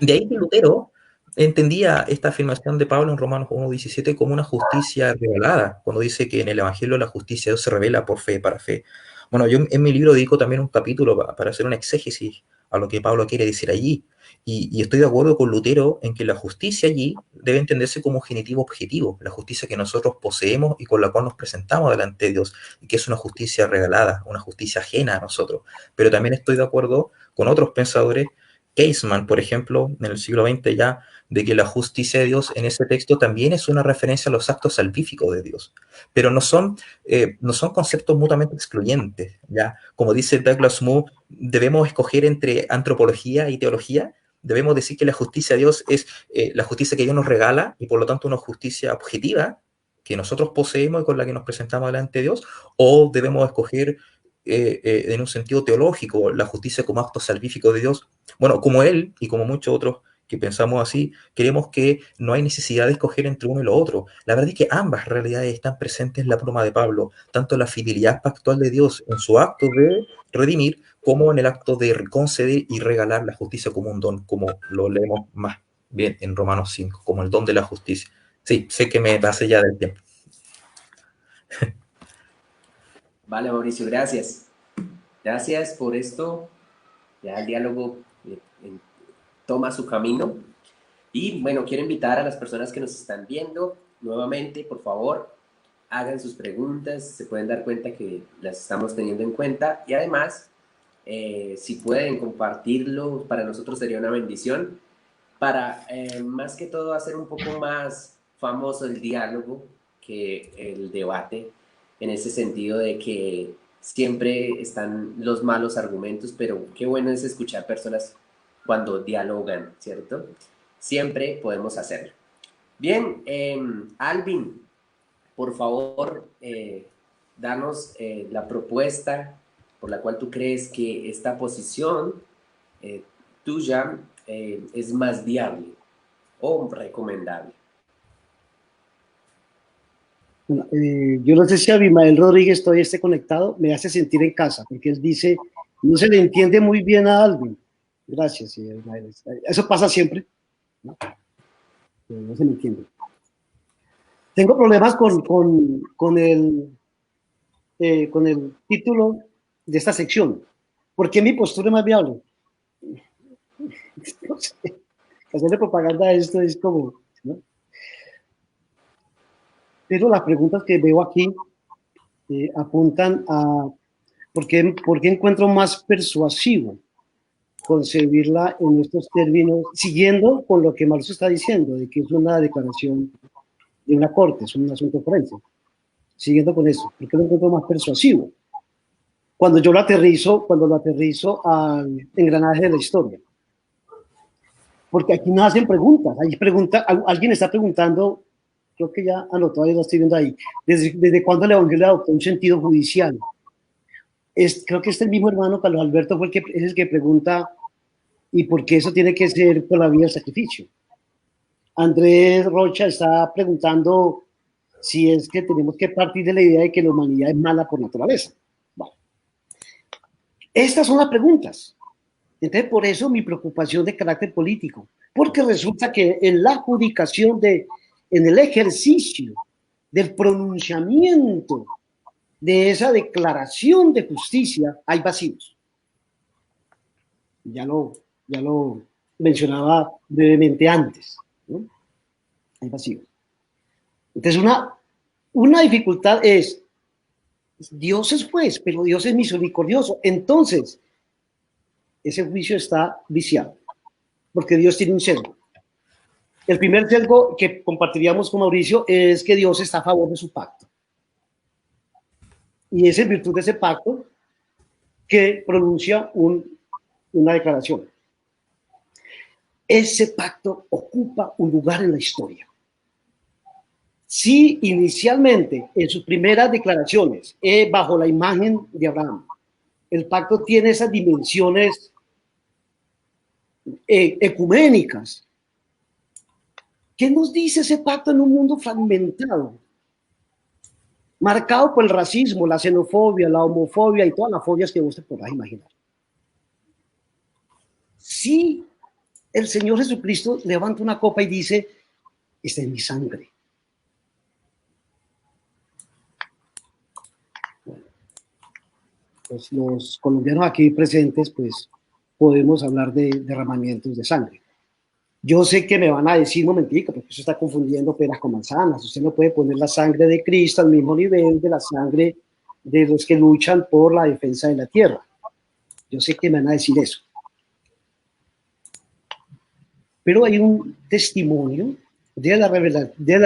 De ahí que Lutero entendía esta afirmación de Pablo en Romanos 1:17 como una justicia revelada, cuando dice que en el Evangelio la justicia de Dios se revela por fe, para fe. Bueno, yo en mi libro dedico también un capítulo para hacer una exégesis a lo que Pablo quiere decir allí. Y estoy de acuerdo con Lutero en que la justicia allí debe entenderse como genitivo objetivo, la justicia que nosotros poseemos y con la cual nos presentamos delante de Dios, y que es una justicia regalada, una justicia ajena a nosotros. Pero también estoy de acuerdo con otros pensadores, Caseman, por ejemplo, en el siglo XX ya, de que la justicia de Dios en ese texto también es una referencia a los actos salvíficos de Dios. Pero no son conceptos mutuamente excluyentes, ¿ya? Como dice Douglas Moo, debemos escoger entre antropología y teología. Debemos decir que la justicia de Dios es la justicia que Dios nos regala y por lo tanto una justicia objetiva que nosotros poseemos y con la que nos presentamos delante de Dios, o debemos escoger en un sentido teológico la justicia como acto salvífico de Dios. Bueno, como él y como muchos otros que pensamos así, creemos que no hay necesidad de escoger entre uno y lo otro. La verdad es que ambas realidades están presentes en la pluma de Pablo, tanto la fidelidad pactual de Dios en su acto de redimir, como en el acto de conceder y regalar la justicia como un don, como lo leemos más bien en Romanos 5, como el don de la justicia. Sí, sé que me pasé ya del tiempo. Vale, Mauricio, gracias. Gracias por esto. Ya el diálogo toma su camino. Y bueno, quiero invitar a las personas que nos están viendo nuevamente, por favor, hagan sus preguntas, se pueden dar cuenta que las estamos teniendo en cuenta y además, si pueden compartirlo, para nosotros sería una bendición, para más que todo hacer un poco más famoso el diálogo que el debate, en ese sentido de que siempre están los malos argumentos, pero qué bueno es escuchar personas cuando dialogan, ¿cierto? Siempre podemos hacerlo. Bien, Alvin, por favor, danos la propuesta por la cual tú crees que esta posición tuya es más viable o recomendable. Bueno, yo no sé si Abimael Rodríguez todavía esté conectado, me hace sentir en casa, porque él dice, no se le entiende muy bien a Alvin. Gracias, sí, Abimael. Eso pasa siempre, ¿no? No se me entiende. Tengo problemas con el título de esta sección. ¿Por qué mi postura es más viable? No sé. Hacerle propaganda a esto es como, ¿no? Pero las preguntas que veo aquí apuntan a por qué encuentro más persuasivo concebirla en estos términos, siguiendo con lo que Marx está diciendo, de que es una declaración de una corte, es un asunto forense. Siguiendo con eso, ¿por qué lo encuentro más persuasivo? Cuando lo aterrizo al engranaje de la historia. Porque aquí nos hacen preguntas, alguien está preguntando, creo que ya anotó, ahí lo estoy viendo ahí, ¿desde cuándo el Evangelio adoptó un sentido judicial? Creo que el mismo hermano Carlos Alberto es el que pregunta, ¿y por qué eso tiene que ser por la vía del sacrificio? Andrés Rocha está preguntando si es que tenemos que partir de la idea de que la humanidad es mala por naturaleza. Bueno, estas son las preguntas. Entonces, por eso mi preocupación de carácter político, porque resulta que en la adjudicación en el ejercicio del pronunciamiento de esa declaración de justicia hay vacíos. Ya lo mencionaba brevemente antes, ¿no? Hay vacíos. Entonces, una dificultad es, Dios es juez, pero Dios es misericordioso. Entonces, ese juicio está viciado, porque Dios tiene un sesgo. El primer sesgo que compartiríamos con Mauricio es que Dios está a favor de su pacto. Y es en virtud de ese pacto que pronuncia una declaración. Ese pacto ocupa un lugar en la historia. Si inicialmente en sus primeras declaraciones, bajo la imagen de Abraham, el pacto tiene esas dimensiones ecuménicas, ¿qué nos dice ese pacto en un mundo fragmentado? Marcado por el racismo, la xenofobia, la homofobia y todas las fobias que usted podrá imaginar. Si el Señor Jesucristo levanta una copa y dice, esta es mi sangre. Bueno, pues los colombianos aquí presentes, pues podemos hablar de derramamientos de sangre. Yo sé que me van a decir, momentico, porque usted está confundiendo peras con manzanas. Usted no puede poner la sangre de Cristo al mismo nivel de la sangre de los que luchan por la defensa de la tierra. Yo sé que me van a decir eso. Pero hay un testimonio de la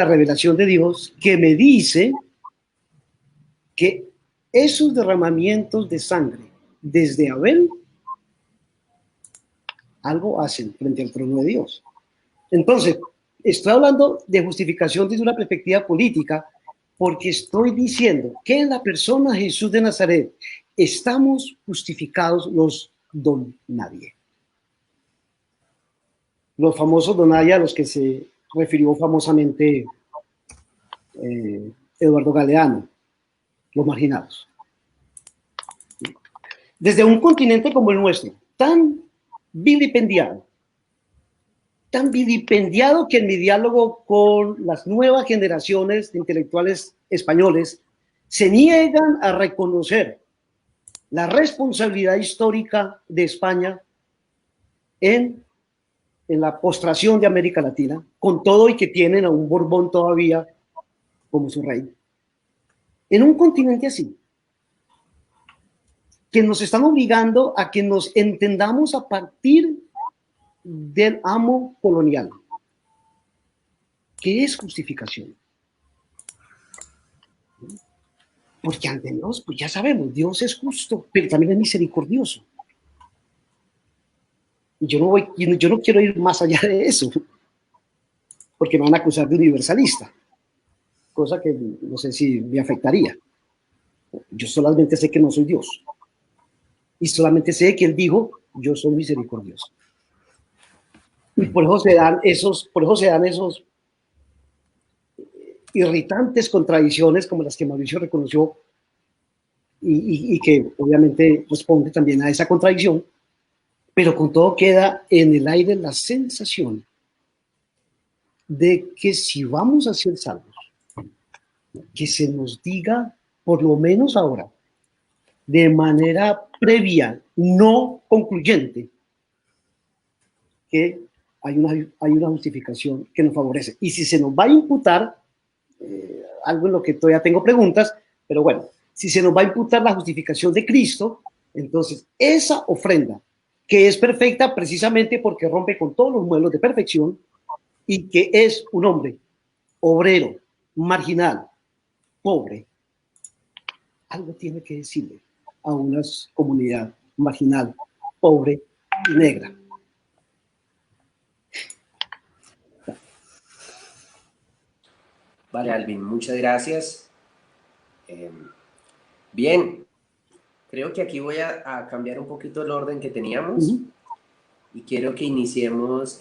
revelación de Dios que me dice que esos derramamientos de sangre desde Abel algo hacen frente al trono de Dios. Entonces, estoy hablando de justificación desde una perspectiva política porque estoy diciendo que en la persona de Jesús de Nazaret estamos justificados los don nadie. Los famosos don nadie a los que se refirió famosamente Eduardo Galeano, los marginados. Desde un continente como el nuestro, tan vilipendiado que en mi diálogo con las nuevas generaciones de intelectuales españoles se niegan a reconocer la responsabilidad histórica de España en la postración de América Latina, con todo y que tienen a un Borbón todavía como su rey. En un continente así, que nos están obligando a que nos entendamos a partir del amo colonial. ¿Qué es justificación? Porque ante Dios, pues ya sabemos, Dios es justo, pero también es misericordioso. Y yo no quiero ir más allá de eso, porque me van a acusar de universalista, cosa que no sé si me afectaría. Yo solamente sé que no soy Dios. Y solamente sé que Él dijo, yo soy misericordioso. Y por eso se dan esos irritantes contradicciones como las que Mauricio reconoció y que obviamente responde también a esa contradicción, pero con todo queda en el aire la sensación de que si vamos a ser salvos, que se nos diga, por lo menos ahora, de manera previa, no concluyente, que hay una justificación que nos favorece. Y si se nos va a imputar, algo en lo que todavía tengo preguntas, pero bueno, si se nos va a imputar la justificación de Cristo, entonces esa ofrenda, que es perfecta precisamente porque rompe con todos los modelos de perfección y que es un hombre obrero, marginal, pobre, algo tiene que decirle a una comunidad marginal, pobre y negra. Vale, Alvin, muchas gracias. Bien, creo que aquí voy a cambiar un poquito el orden que teníamos y quiero que iniciemos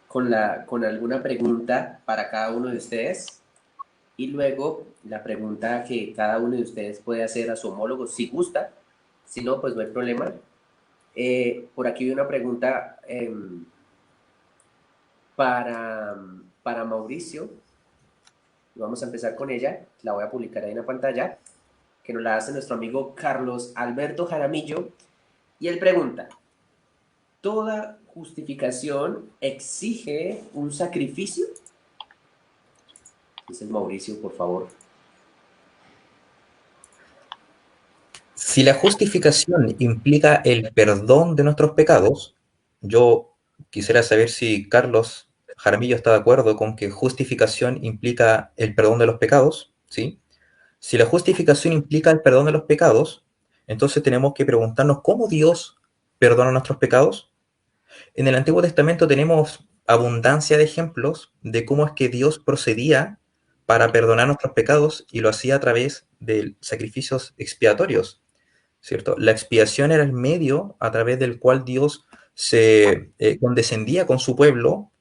con alguna pregunta para cada uno de ustedes y luego la pregunta que cada uno de ustedes puede hacer a su homólogo si gusta, si no, pues no hay problema. Por aquí hay una pregunta para Mauricio. Vamos a empezar con ella, la voy a publicar ahí en la pantalla, que nos la hace nuestro amigo Carlos Alberto Jaramillo, y él pregunta, ¿toda justificación exige un sacrificio? Dice Mauricio, por favor. Si la justificación implica el perdón de nuestros pecados, yo quisiera saber si Carlos Jaramillo está de acuerdo con que justificación implica el perdón de los pecados, ¿sí? Si la justificación implica el perdón de los pecados, entonces tenemos que preguntarnos cómo Dios perdona nuestros pecados. En el Antiguo Testamento tenemos abundancia de ejemplos de cómo es que Dios procedía para perdonar nuestros pecados y lo hacía a través de sacrificios expiatorios, ¿cierto? La expiación era el medio a través del cual Dios se condescendía con su pueblo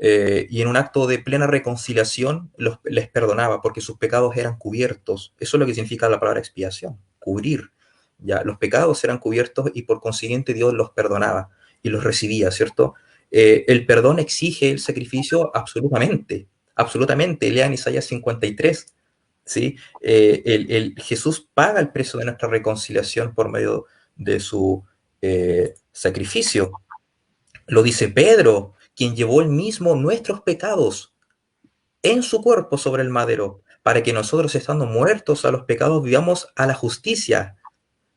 y en un acto de plena reconciliación les perdonaba porque sus pecados eran cubiertos. Eso es lo que significa la palabra expiación, cubrir. Ya, los pecados eran cubiertos y por consiguiente Dios los perdonaba y los recibía, ¿cierto? El perdón exige el sacrificio absolutamente, absolutamente. Lean Isaías 53, ¿sí? Jesús paga el precio de nuestra reconciliación por medio de su sacrificio. Lo dice Pedro, quien llevó él mismo nuestros pecados en su cuerpo sobre el madero, para que nosotros, estando muertos a los pecados, vivamos a la justicia,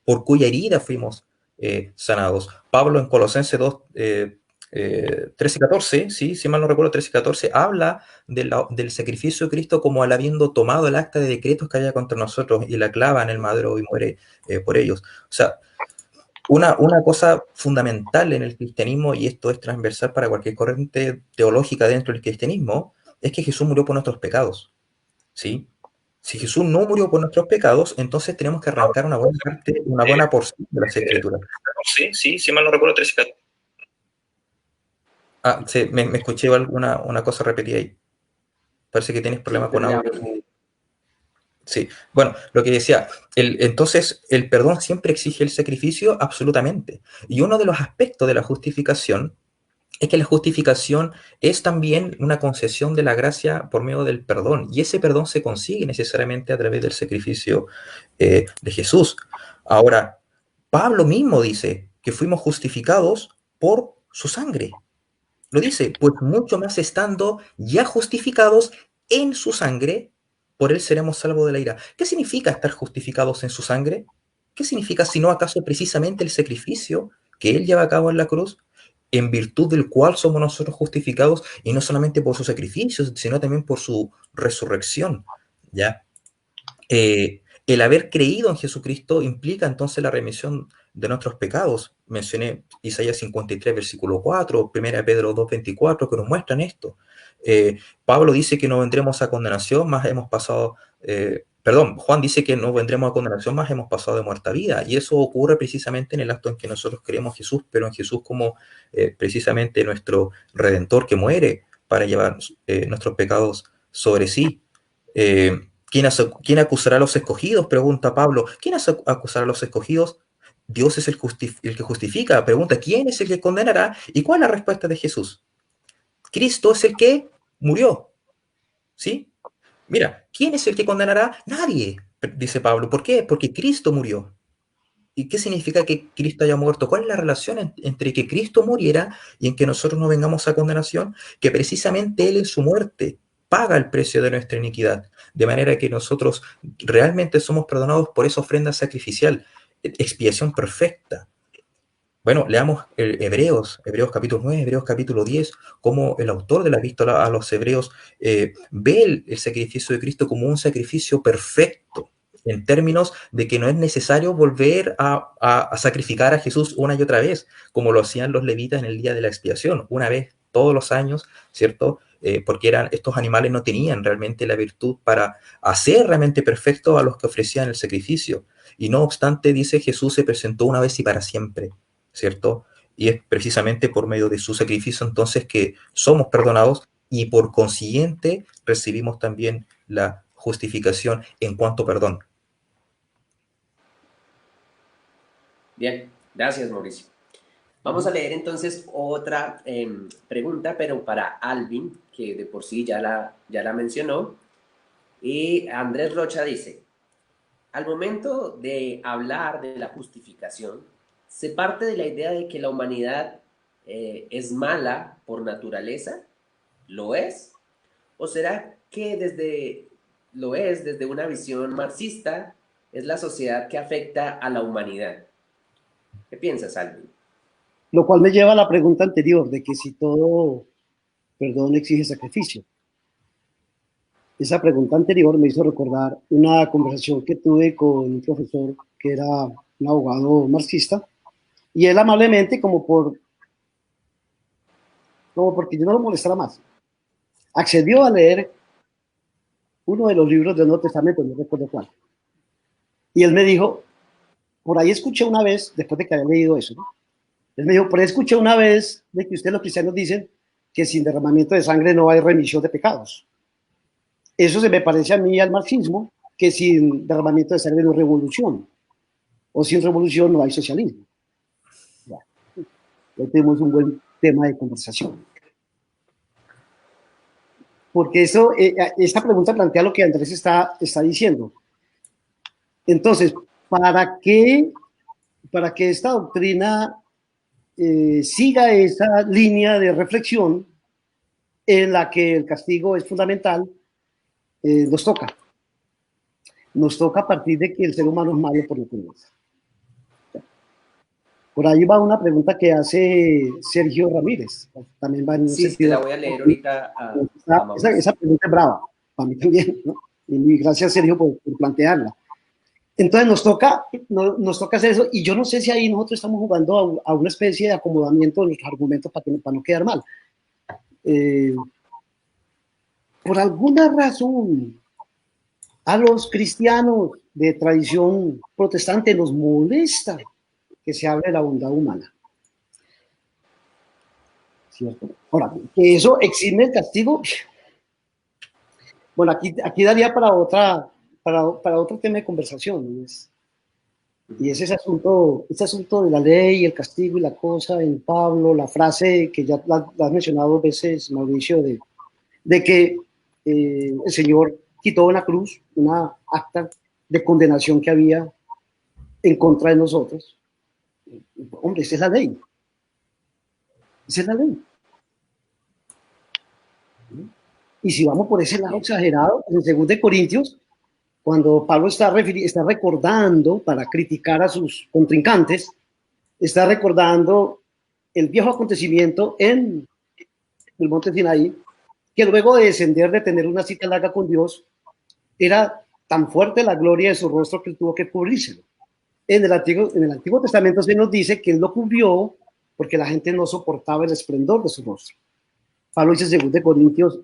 por cuya herida fuimos sanados. Pablo en Colosenses 2, 13 y 14, ¿sí? Si mal no recuerdo, 13 y 14, habla del sacrificio de Cristo como al habiendo tomado el acta de decretos que había contra nosotros y la clava en el madero y muere por ellos. O sea, una cosa fundamental en el cristianismo, y esto es transversal para cualquier corriente teológica dentro del cristianismo, es que Jesús murió por nuestros pecados, ¿sí? Si Jesús no murió por nuestros pecados, entonces tenemos que arrancar una buena parte, una buena porción de las Escrituras. Sí, sí, si mal no recuerdo, 13. Ah, sí, me escuché una cosa repetida ahí. Parece que tienes Sí, problema con pero ya, audio. Sí, bueno, lo que decía, entonces el perdón siempre exige el sacrificio, absolutamente. Y uno de los aspectos de la justificación es que la justificación es también una concesión de la gracia por medio del perdón, y ese perdón se consigue necesariamente a través del sacrificio de Jesús. Ahora, Pablo mismo dice que fuimos justificados por su sangre. Lo dice, pues mucho más estando ya justificados en su sangre, por él seremos salvos de la ira. ¿Qué significa estar justificados en su sangre? ¿Qué significa si no acaso precisamente el sacrificio que él lleva a cabo en la cruz, en virtud del cual somos nosotros justificados, y no solamente por sus sacrificios, sino también por su resurrección? ¿Ya? El haber creído en Jesucristo implica entonces la remisión de nuestros pecados. Mencioné Isaías 53, versículo 4, 1 Pedro 2, 24, que nos muestran esto. Pablo dice que no vendremos a condenación, más hemos pasado, Juan dice que no vendremos a condenación, más hemos pasado de muerte a vida. Y eso ocurre precisamente en el acto en que nosotros creemos en Jesús, pero en Jesús como precisamente nuestro Redentor que muere para llevar nuestros pecados sobre sí. ¿Quién acusará a los escogidos? Pregunta Pablo. ¿Quién acusará a los escogidos? Dios es el que justifica. Pregunta, ¿quién es el que condenará? ¿Y cuál es la respuesta de Jesús? Cristo es el que murió. ¿Sí? Mira, ¿quién es el que condenará? Nadie, dice Pablo. ¿Por qué? Porque Cristo murió. ¿Y qué significa que Cristo haya muerto? ¿Cuál es la relación entre que Cristo muriera y en que nosotros no vengamos a condenación? Que precisamente Él en su muerte paga el precio de nuestra iniquidad, de manera que nosotros realmente somos perdonados por esa ofrenda sacrificial, expiación perfecta. Bueno, leamos Hebreos capítulo 9, Hebreos capítulo 10, cómo el autor de la epístola a los Hebreos ve el sacrificio de Cristo como un sacrificio perfecto, en términos de que no es necesario volver a sacrificar a Jesús una y otra vez, como lo hacían los levitas en el día de la expiación, una vez todos los años, ¿cierto? Porque estos animales no tenían realmente la virtud para hacer realmente perfecto a los que ofrecían el sacrificio. Y no obstante, dice, Jesús se presentó una vez y para siempre, ¿cierto? Y es precisamente por medio de su sacrificio entonces que somos perdonados y por consiguiente recibimos también la justificación en cuanto a perdón. Bien, gracias Mauricio. Vamos a leer entonces otra pregunta, pero para Alvin, que de por sí ya la mencionó. Y Andrés Rocha dice, al momento de hablar de la justificación, se parte de la idea de que la humanidad es mala por naturaleza. ¿Lo es? ¿O será que lo es desde una visión marxista? Es la sociedad que afecta a la humanidad. ¿Qué piensas, Alvin? Lo cual me lleva a la pregunta anterior, de que si todo perdón exige sacrificio. Esa pregunta anterior me hizo recordar una conversación que tuve con un profesor que era un abogado marxista, y él amablemente, como porque yo no lo molestara más, accedió a leer uno de los libros del Nuevo Testamento, no recuerdo cuál. Y él me dijo, por ahí escuché una vez, después de que había leído eso, ¿no? Él me dijo, por ahí escuché una vez de que ustedes los cristianos dicen que sin derramamiento de sangre no hay remisión de pecados. Eso se me parece a mí al marxismo, que sin derramamiento de sangre no hay revolución, o sin revolución no hay socialismo. Ya, hoy tenemos un buen tema de conversación. Porque eso, esta pregunta plantea lo que Andrés está diciendo. Entonces, ¿para qué esta doctrina siga esa línea de reflexión en la que el castigo es fundamental? Nos toca a partir de que el ser humano es malo por naturaleza. Por ahí va una pregunta que hace Sergio Ramírez, también va en un Sí, sentido. la voy a leer ahorita a Mauricio. Esa pregunta es brava, para mí también, ¿no? Y gracias, Sergio, por plantearla. Entonces nos toca hacer eso, y yo no sé si ahí nosotros estamos jugando a una especie de acomodamiento de nuestros argumentos para no quedar mal. Por alguna razón, a los cristianos de tradición protestante nos molesta que se hable de la bondad humana. ¿Cierto? Ahora, que eso exime el castigo. Bueno, aquí daría para otro tema de conversación, ¿no? Y es ese asunto de la ley, el castigo y la cosa en Pablo, la frase que ya la has mencionado 2 veces, Mauricio, de que el Señor quitó en la cruz una acta de condenación que había en contra de nosotros. Hombre, esa es la ley. Esa es la ley. Y si vamos por ese lado exagerado, en 2 Corintios, cuando Pablo está recordando, para criticar a sus contrincantes, está recordando el viejo acontecimiento en el monte Sinaí, que luego de descender, de tener una cita larga con Dios, era tan fuerte la gloria de su rostro que él tuvo que cubrírselo. En el Antiguo Testamento se nos dice que él lo cubrió porque la gente no soportaba el esplendor de su rostro. Pablo dice en 2 Corintios,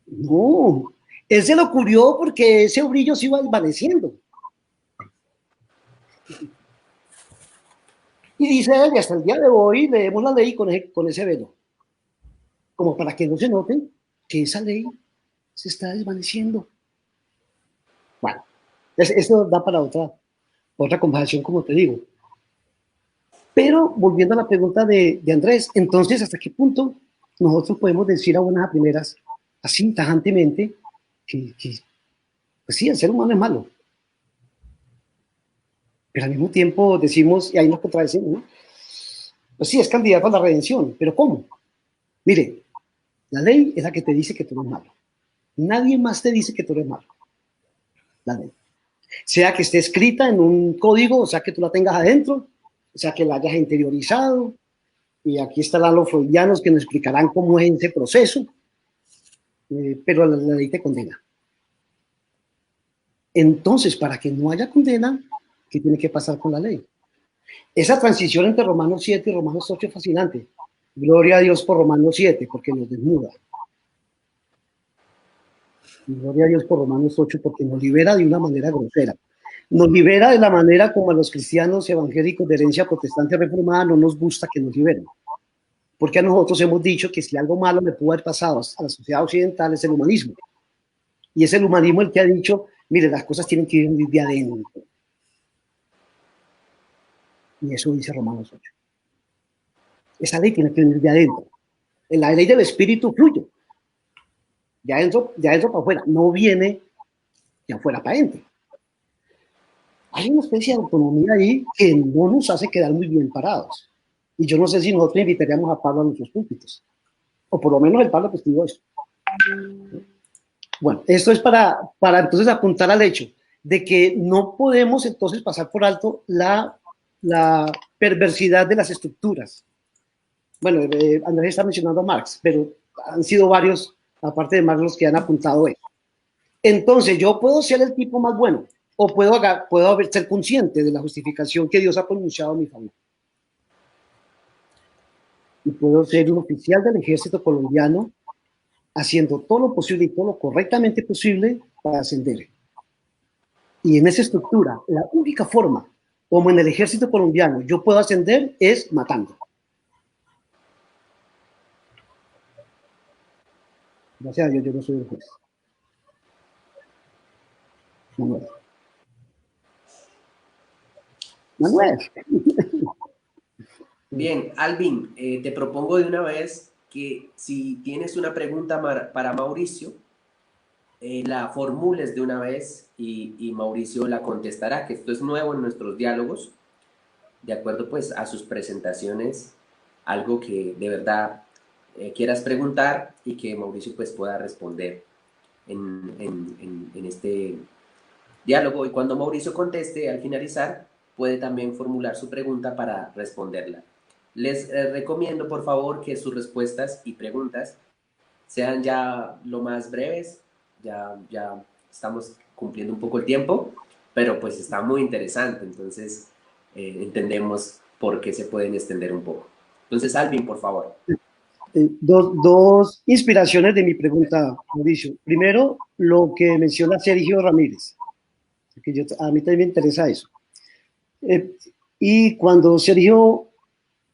no, él se lo cubrió porque ese brillo se iba desvaneciendo. Y dice él, y hasta el día de hoy leemos la ley con ese velo, como para que no se note que esa ley se está desvaneciendo. Bueno, eso da para otra conversación, como te digo. Pero volviendo a la pregunta de Andrés, entonces, ¿hasta qué punto nosotros podemos decir a buenas a primeras, así tajantemente, que pues sí, el ser humano es malo? Pero al mismo tiempo decimos, y ahí nos contradecimos, ¿no? Pues sí, es candidato a la redención, pero ¿cómo? Mire, la ley es la que te dice que tú eres malo. Nadie más te dice que tú eres malo. La ley. Sea que esté escrita en un código, o sea que tú la tengas adentro, o sea que la hayas interiorizado, y aquí estarán los freudianos que nos explicarán cómo es ese proceso, pero la ley te condena. Entonces, para que no haya condena, ¿qué tiene que pasar con la ley? Esa transición entre Romanos 7 y Romanos 8 es fascinante. Gloria a Dios por Romanos 7, porque nos desnuda. Y gloria a Dios por Romanos 8, porque nos libera de una manera grosera. Nos libera de la manera como a los cristianos evangélicos de herencia protestante reformada no nos gusta que nos liberen. Porque a nosotros hemos dicho que si algo malo le pudo haber pasado a la sociedad occidental es el humanismo. Y es el humanismo el que ha dicho, mire, las cosas tienen que ir de adentro. Y eso dice Romanos 8. Esa ley tiene que venir de adentro. En la ley del espíritu fluye. De adentro para afuera. No viene de afuera para adentro. Hay una especie de autonomía ahí que no nos hace quedar muy bien parados. Y yo no sé si nosotros invitaríamos a Pablo a nuestros púlpitos. O por lo menos el Pablo que estudió esto. Bueno, esto es para entonces apuntar al hecho de que no podemos entonces pasar por alto la perversidad de las estructuras. Bueno, Andrés está mencionando a Marx, pero han sido varios, aparte de más los que han apuntado eso. Entonces, yo puedo ser el tipo más bueno, o puedo ser consciente de la justificación que Dios ha pronunciado en mi favor. Y puedo ser un oficial del ejército colombiano haciendo todo lo posible y todo lo correctamente posible para ascender. Y en esa estructura, la única forma como en el ejército colombiano yo puedo ascender es matando. Gracias a Dios, yo no soy el juez. Manuel. Manuel. Bien, Alvin, te propongo de una vez que si tienes una pregunta para Mauricio, la formules de una vez y Mauricio la contestará, que esto es nuevo en nuestros diálogos, de acuerdo pues a sus presentaciones, algo que de verdad quieras preguntar y que Mauricio pues pueda responder en este diálogo. Y cuando Mauricio conteste al finalizar, puede también formular su pregunta para responderla. Les recomiendo por favor que sus respuestas y preguntas sean ya lo más breves. Ya estamos cumpliendo un poco el tiempo, pero pues está muy interesante, entonces entendemos por qué se pueden extender un poco. Entonces, Alvin, por favor. Dos inspiraciones de mi pregunta, Mauricio. Primero, lo que menciona Sergio Ramírez, que a mí también me interesa eso. Y cuando Sergio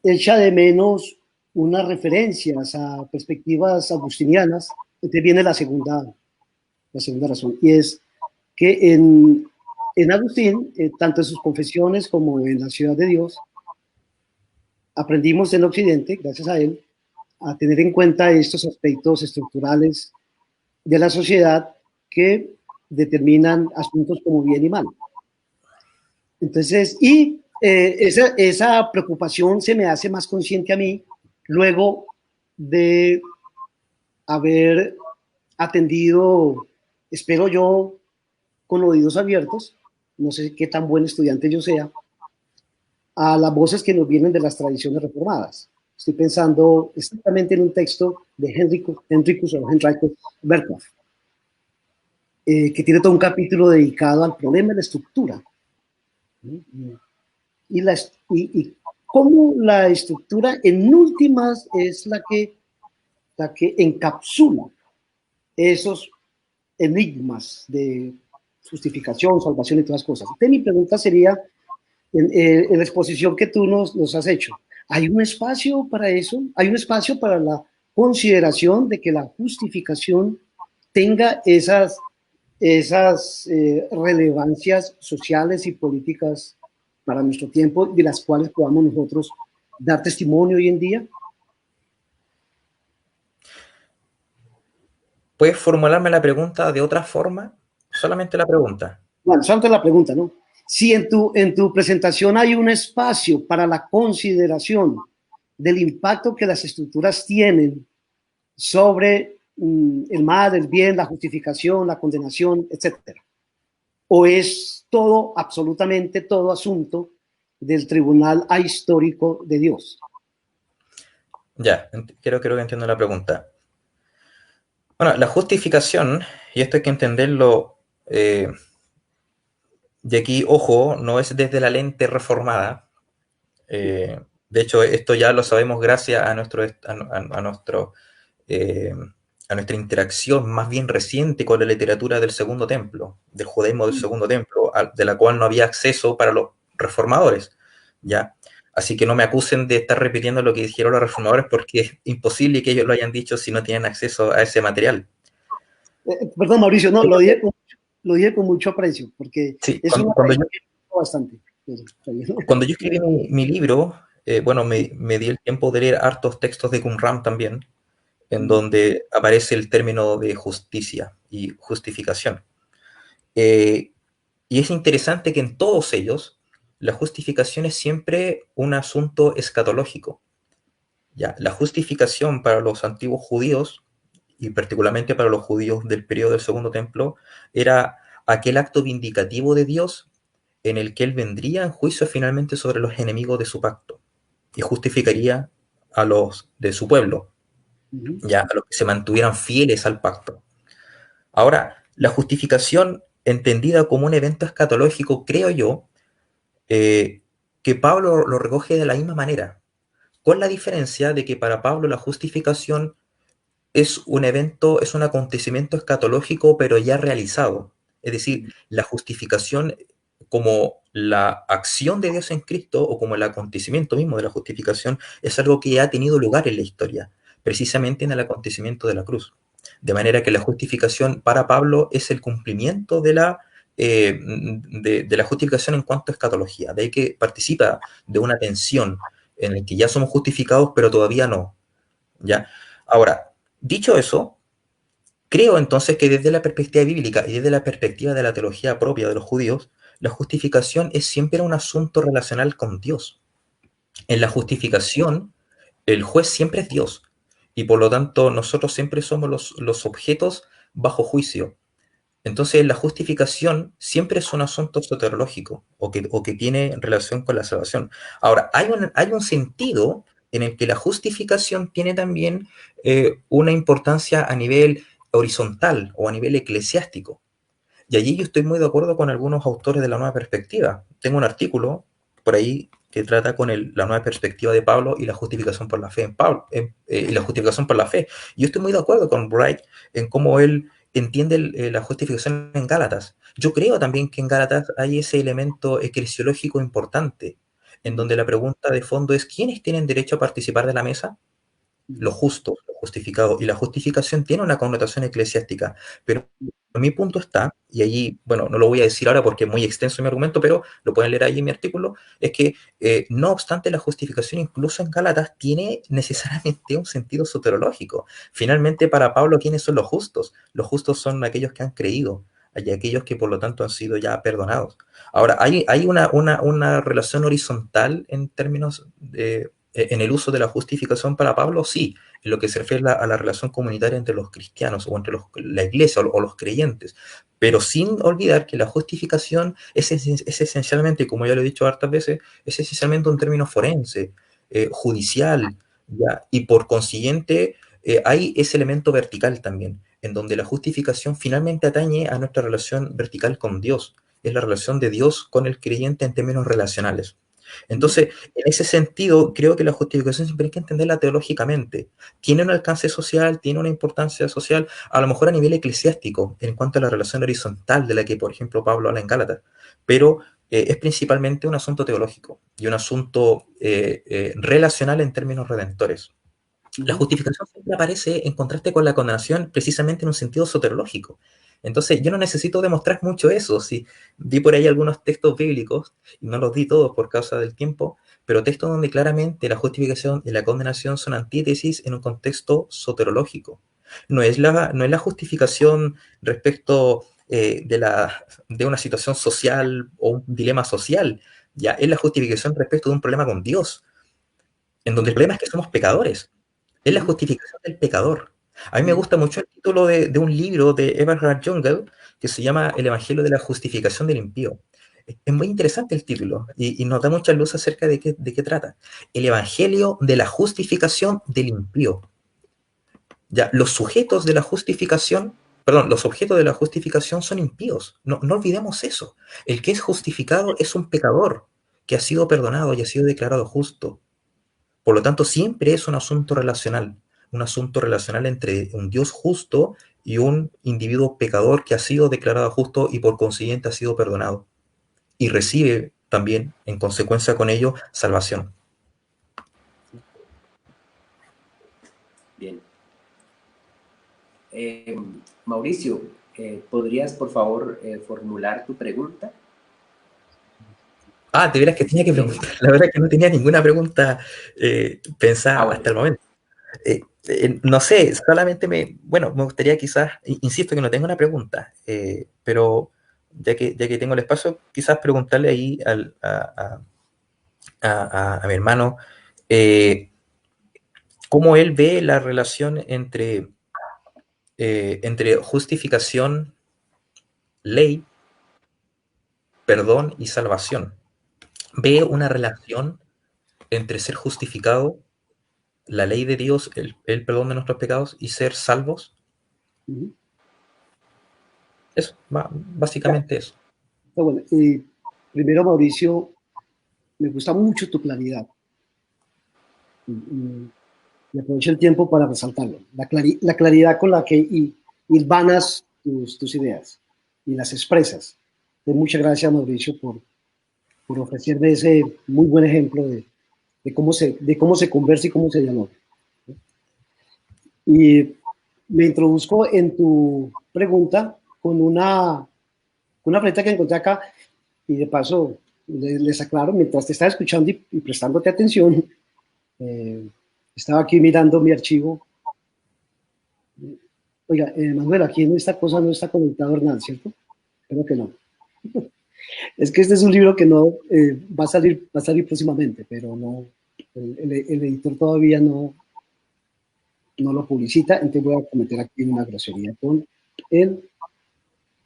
echa de menos unas referencias a perspectivas agustinianas, entonces viene la segunda razón, y es que en Agustín, tanto en sus confesiones como en la Ciudad de Dios, aprendimos en Occidente, gracias a él, a tener en cuenta estos aspectos estructurales de la sociedad que determinan asuntos como bien y mal. Entonces, esa preocupación se me hace más consciente a mí luego de haber atendido, espero yo, con oídos abiertos, no sé qué tan buen estudiante yo sea, a las voces que nos vienen de las tradiciones reformadas. Estoy pensando exactamente en un texto de Henricus Berghoff, que tiene todo un capítulo dedicado al problema de la estructura. Y cómo la estructura en últimas es la que encapsula esos enigmas de justificación, salvación y todas las cosas. Entonces, mi pregunta sería, en la exposición que tú nos has hecho, ¿hay un espacio para eso? ¿Hay un espacio para la consideración de que la justificación tenga esas relevancias sociales y políticas para nuestro tiempo, de las cuales podamos nosotros dar testimonio hoy en día? ¿Puedes formularme la pregunta de otra forma? Solamente la pregunta. Bueno, solamente la pregunta, ¿no? Si en tu presentación hay un espacio para la consideración del impacto que las estructuras tienen sobre el mal, el bien, la justificación, la condenación, etcétera. ¿O es todo, absolutamente todo asunto del tribunal ahistórico de Dios? Ya, creo que entiendo la pregunta. Bueno, la justificación, y esto hay que entenderlo, de aquí, ojo, no es desde la lente reformada. De hecho, esto ya lo sabemos gracias a nuestra interacción más bien reciente con la literatura del Segundo Templo, del judaísmo del Segundo Templo, de la cual no había acceso para los reformadores, ¿ya? Así que no me acusen de estar repitiendo lo que dijeron los reformadores, porque es imposible que ellos lo hayan dicho si no tienen acceso a ese material. Perdón, Mauricio, no, lo dije con mucho aprecio, porque sí, es una bastante. Cuando yo escribí mi libro, bueno, me di el tiempo de leer hartos textos de Qumran también, en donde aparece el término de justicia y justificación. Y es interesante que en todos ellos la justificación es siempre un asunto escatológico. ¿Ya? La justificación para los antiguos judíos, y particularmente para los judíos del periodo del Segundo Templo, era aquel acto vindicativo de Dios en el que Él vendría en juicio finalmente sobre los enemigos de su pacto y justificaría a los de su pueblo. Ujú. ya, a los que se mantuvieran fieles al pacto. Ahora, la justificación entendida como un evento escatológico, creo yo, eh, que Pablo lo recoge de la misma manera, con la diferencia de que para Pablo la justificación es un evento, es un acontecimiento escatológico, pero ya realizado. Es decir, la justificación como la acción de Dios en Cristo o como el acontecimiento mismo de la justificación es algo que ya ha tenido lugar en la historia, precisamente en el acontecimiento de la cruz. De manera que la justificación para Pablo es el cumplimiento de la justificación en cuanto a escatología. De ahí que participa de una tensión en la que ya somos justificados, pero todavía no. ¿Ya? Ahora, dicho eso, creo entonces que desde la perspectiva bíblica y desde la perspectiva de la teología propia de los judíos, la justificación es siempre un asunto relacional con Dios. En la justificación, el juez siempre es Dios y por lo tanto nosotros siempre somos los objetos bajo juicio. Entonces la justificación siempre es un asunto soteriológico o que tiene relación con la salvación. Ahora, hay un sentido en el que la justificación tiene también una importancia a nivel horizontal o a nivel eclesiástico. Y allí yo estoy muy de acuerdo con algunos autores de la nueva perspectiva. Tengo un artículo por ahí que trata con la nueva perspectiva de Pablo y la justificación por la fe en Pablo, y la justificación por la fe. Yo estoy muy de acuerdo con Bright en cómo él entiende la justificación en Gálatas. Yo creo también que en Gálatas hay ese elemento eclesiológico importante, en donde la pregunta de fondo es: ¿quiénes tienen derecho a participar de la mesa? Lo justo, lo justificado. Y la justificación tiene una connotación eclesiástica. Pero mi punto está, y allí, bueno, no lo voy a decir ahora porque es muy extenso mi argumento, pero lo pueden leer ahí en mi artículo, es que no obstante la justificación incluso en Gálatas tiene necesariamente un sentido soterológico. Finalmente, para Pablo, ¿quiénes son los justos? Los justos son aquellos que han creído y aquellos que por lo tanto han sido ya perdonados. Ahora, hay una relación horizontal en términos en el uso de la justificación para Pablo, sí, en lo que se refiere a la relación comunitaria entre los cristianos o entre la iglesia o los creyentes, pero sin olvidar que la justificación es esencialmente, como ya lo he dicho hartas veces, es esencialmente un término forense, judicial, ¿ya? Y por consiguiente hay ese elemento vertical también, en donde la justificación finalmente atañe a nuestra relación vertical con Dios, es la relación de Dios con el creyente en términos relacionales. Entonces, en ese sentido, creo que la justificación siempre hay que entenderla teológicamente. Tiene un alcance social, tiene una importancia social, a lo mejor a nivel eclesiástico, en cuanto a la relación horizontal de la que, por ejemplo, Pablo habla en Gálatas, pero es principalmente un asunto teológico y un asunto relacional en términos redentores. La Ujú. justificación siempre aparece en contraste con la condenación precisamente en un sentido soterológico. Entonces, yo no necesito demostrar mucho eso. Si di por ahí algunos textos bíblicos, y no los di todos por causa del tiempo, pero textos donde claramente la justificación y la condenación son antítesis en un contexto soterológico. No es la justificación respecto de una situación social o un dilema social, ya es la justificación respecto de un problema con Dios, en donde el problema es que somos pecadores. Es la Ujú. justificación del pecador. A mí me Ujú. gusta mucho el título de un libro de Eberhard Jungel que se llama El Evangelio de la Justificación del Impío. Es muy interesante el título y nos da mucha luz acerca de qué trata. El Evangelio de la Justificación del Impío. Ya, los sujetos de la justificación, perdón, los objetos de la justificación son impíos. No olvidemos eso. El que es justificado es un pecador que ha sido perdonado y ha sido declarado justo. Por lo tanto, siempre es un asunto relacional entre un Dios justo y un individuo pecador que ha sido declarado justo y por consiguiente ha sido perdonado y recibe también, en consecuencia con ello, salvación. Bien. Eh, Mauricio, ¿podrías por favor formular tu pregunta? Ah, de veras que tenía que Bien. preguntar. La verdad es que no tenía ninguna pregunta Ah, pensada bueno. hasta el momento. No sé, solamente bueno, me gustaría quizás, insisto que no tengo una pregunta, pero ya que tengo el espacio, quizás preguntarle ahí a mi hermano eh, cómo él ve la relación entre justificación, ley, perdón y salvación. ¿Ve una relación entre ser justificado la ley de Dios, el perdón de nuestros pecados y ser salvos. Ujú. Eso, Ya, básicamente eso. está bueno. Primero, Mauricio, me gusta mucho tu claridad. Y aprovecho el tiempo para resaltarlo. La claridad con la que hilvanas tus ideas y las expresas. Muchas gracias, Mauricio, por ofrecerme ese muy buen ejemplo de cómo se conversa y cómo se dialoga. Y me introduzco en tu pregunta con una pregunta que encontré acá y de paso les aclaro, mientras te estaba escuchando y prestándote atención, eh, estaba aquí mirando mi archivo. Oiga, Manuel, aquí en esta cosa no está conectado Hernán, ¿cierto? Creo que no. Es que este es un libro que no va a salir próximamente, pero no, el editor todavía no lo publicita, entonces voy a cometer aquí una grosería con el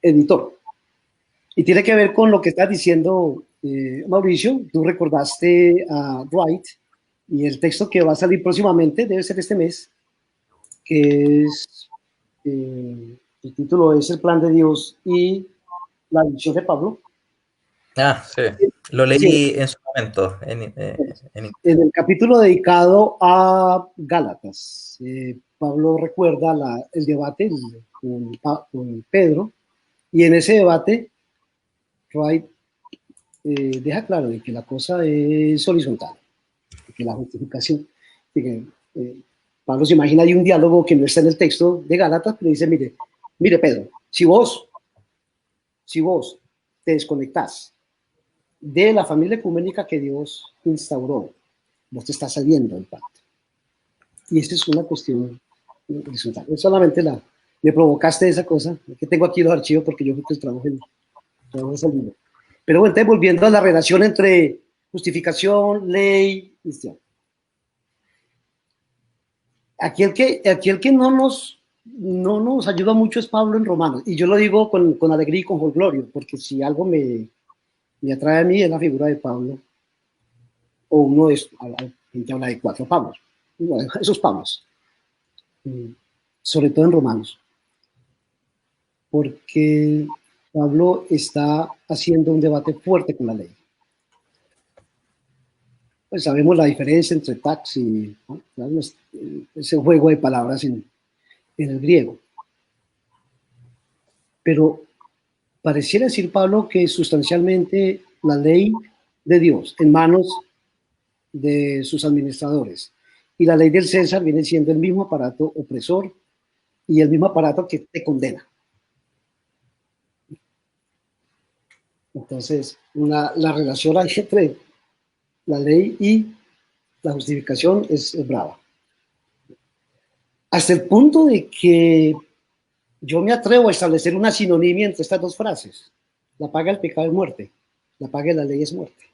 editor. Y tiene que ver con lo que estás diciendo, Mauricio. Tú recordaste a Wright y el texto que va a salir próximamente, debe ser este mes, que es, el título es El plan de Dios y la visión de Pablo. Ah, sí. Lo Sí, leí en su momento. en el capítulo dedicado a Gálatas, Pablo recuerda el debate con Pedro, y en ese debate Wright deja claro de que la cosa es horizontal, de que la justificación, de que Pablo se imagina de un diálogo que no está en el texto de Gálatas, pero dice, mire Pedro, si vos te desconectás de la familia ecuménica que Dios instauró, vos te estás saliendo del pacto. Y esta es una cuestión horizontal. No solamente me provocaste esa cosa, que tengo aquí los archivos porque yo creo que trabajo en ese libro. Pero bueno, entonces, volviendo a la relación entre justificación, ley, cristiano. Aquí el que no nos ayuda mucho es Pablo en Romanos. Y yo lo digo con alegría y con folclorio, porque si algo me atrae a mí es la figura de Pablo, o uno es, gente habla de 4 Pablos, esos Pablos, sobre todo en Romanos, porque Pablo está haciendo un debate fuerte con la ley. Pues sabemos la diferencia entre tax y, ¿no?, ese juego de palabras en el griego. Pero pareciera decir Pablo que sustancialmente la ley de Dios en manos de sus administradores y la ley del César viene siendo el mismo aparato opresor y el mismo aparato que te condena. Entonces, la relación entre la ley y la justificación es brava. Hasta el punto de que yo me atrevo a establecer una sinonimia entre estas dos frases. La paga del pecado es muerte, la paga de la ley es muerte.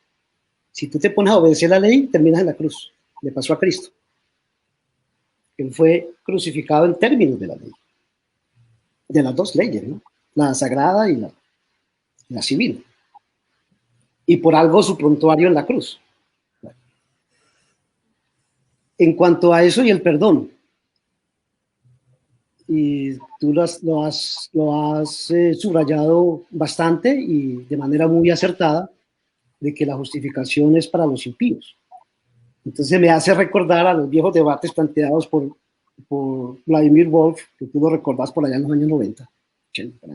Si tú te pones a obedecer la ley, terminas en la cruz. Le pasó a Cristo. Él fue crucificado en términos de la ley, de las dos leyes, ¿no? La sagrada y la civil. Y por algo su prontuario en la cruz. En cuanto a eso y el perdón, y tú lo has subrayado bastante y de manera muy acertada, de que la justificación es para los impíos. Entonces me hace recordar a los viejos debates planteados por Vladimir Wolf, que tú lo recordás por allá en los años 90. 80,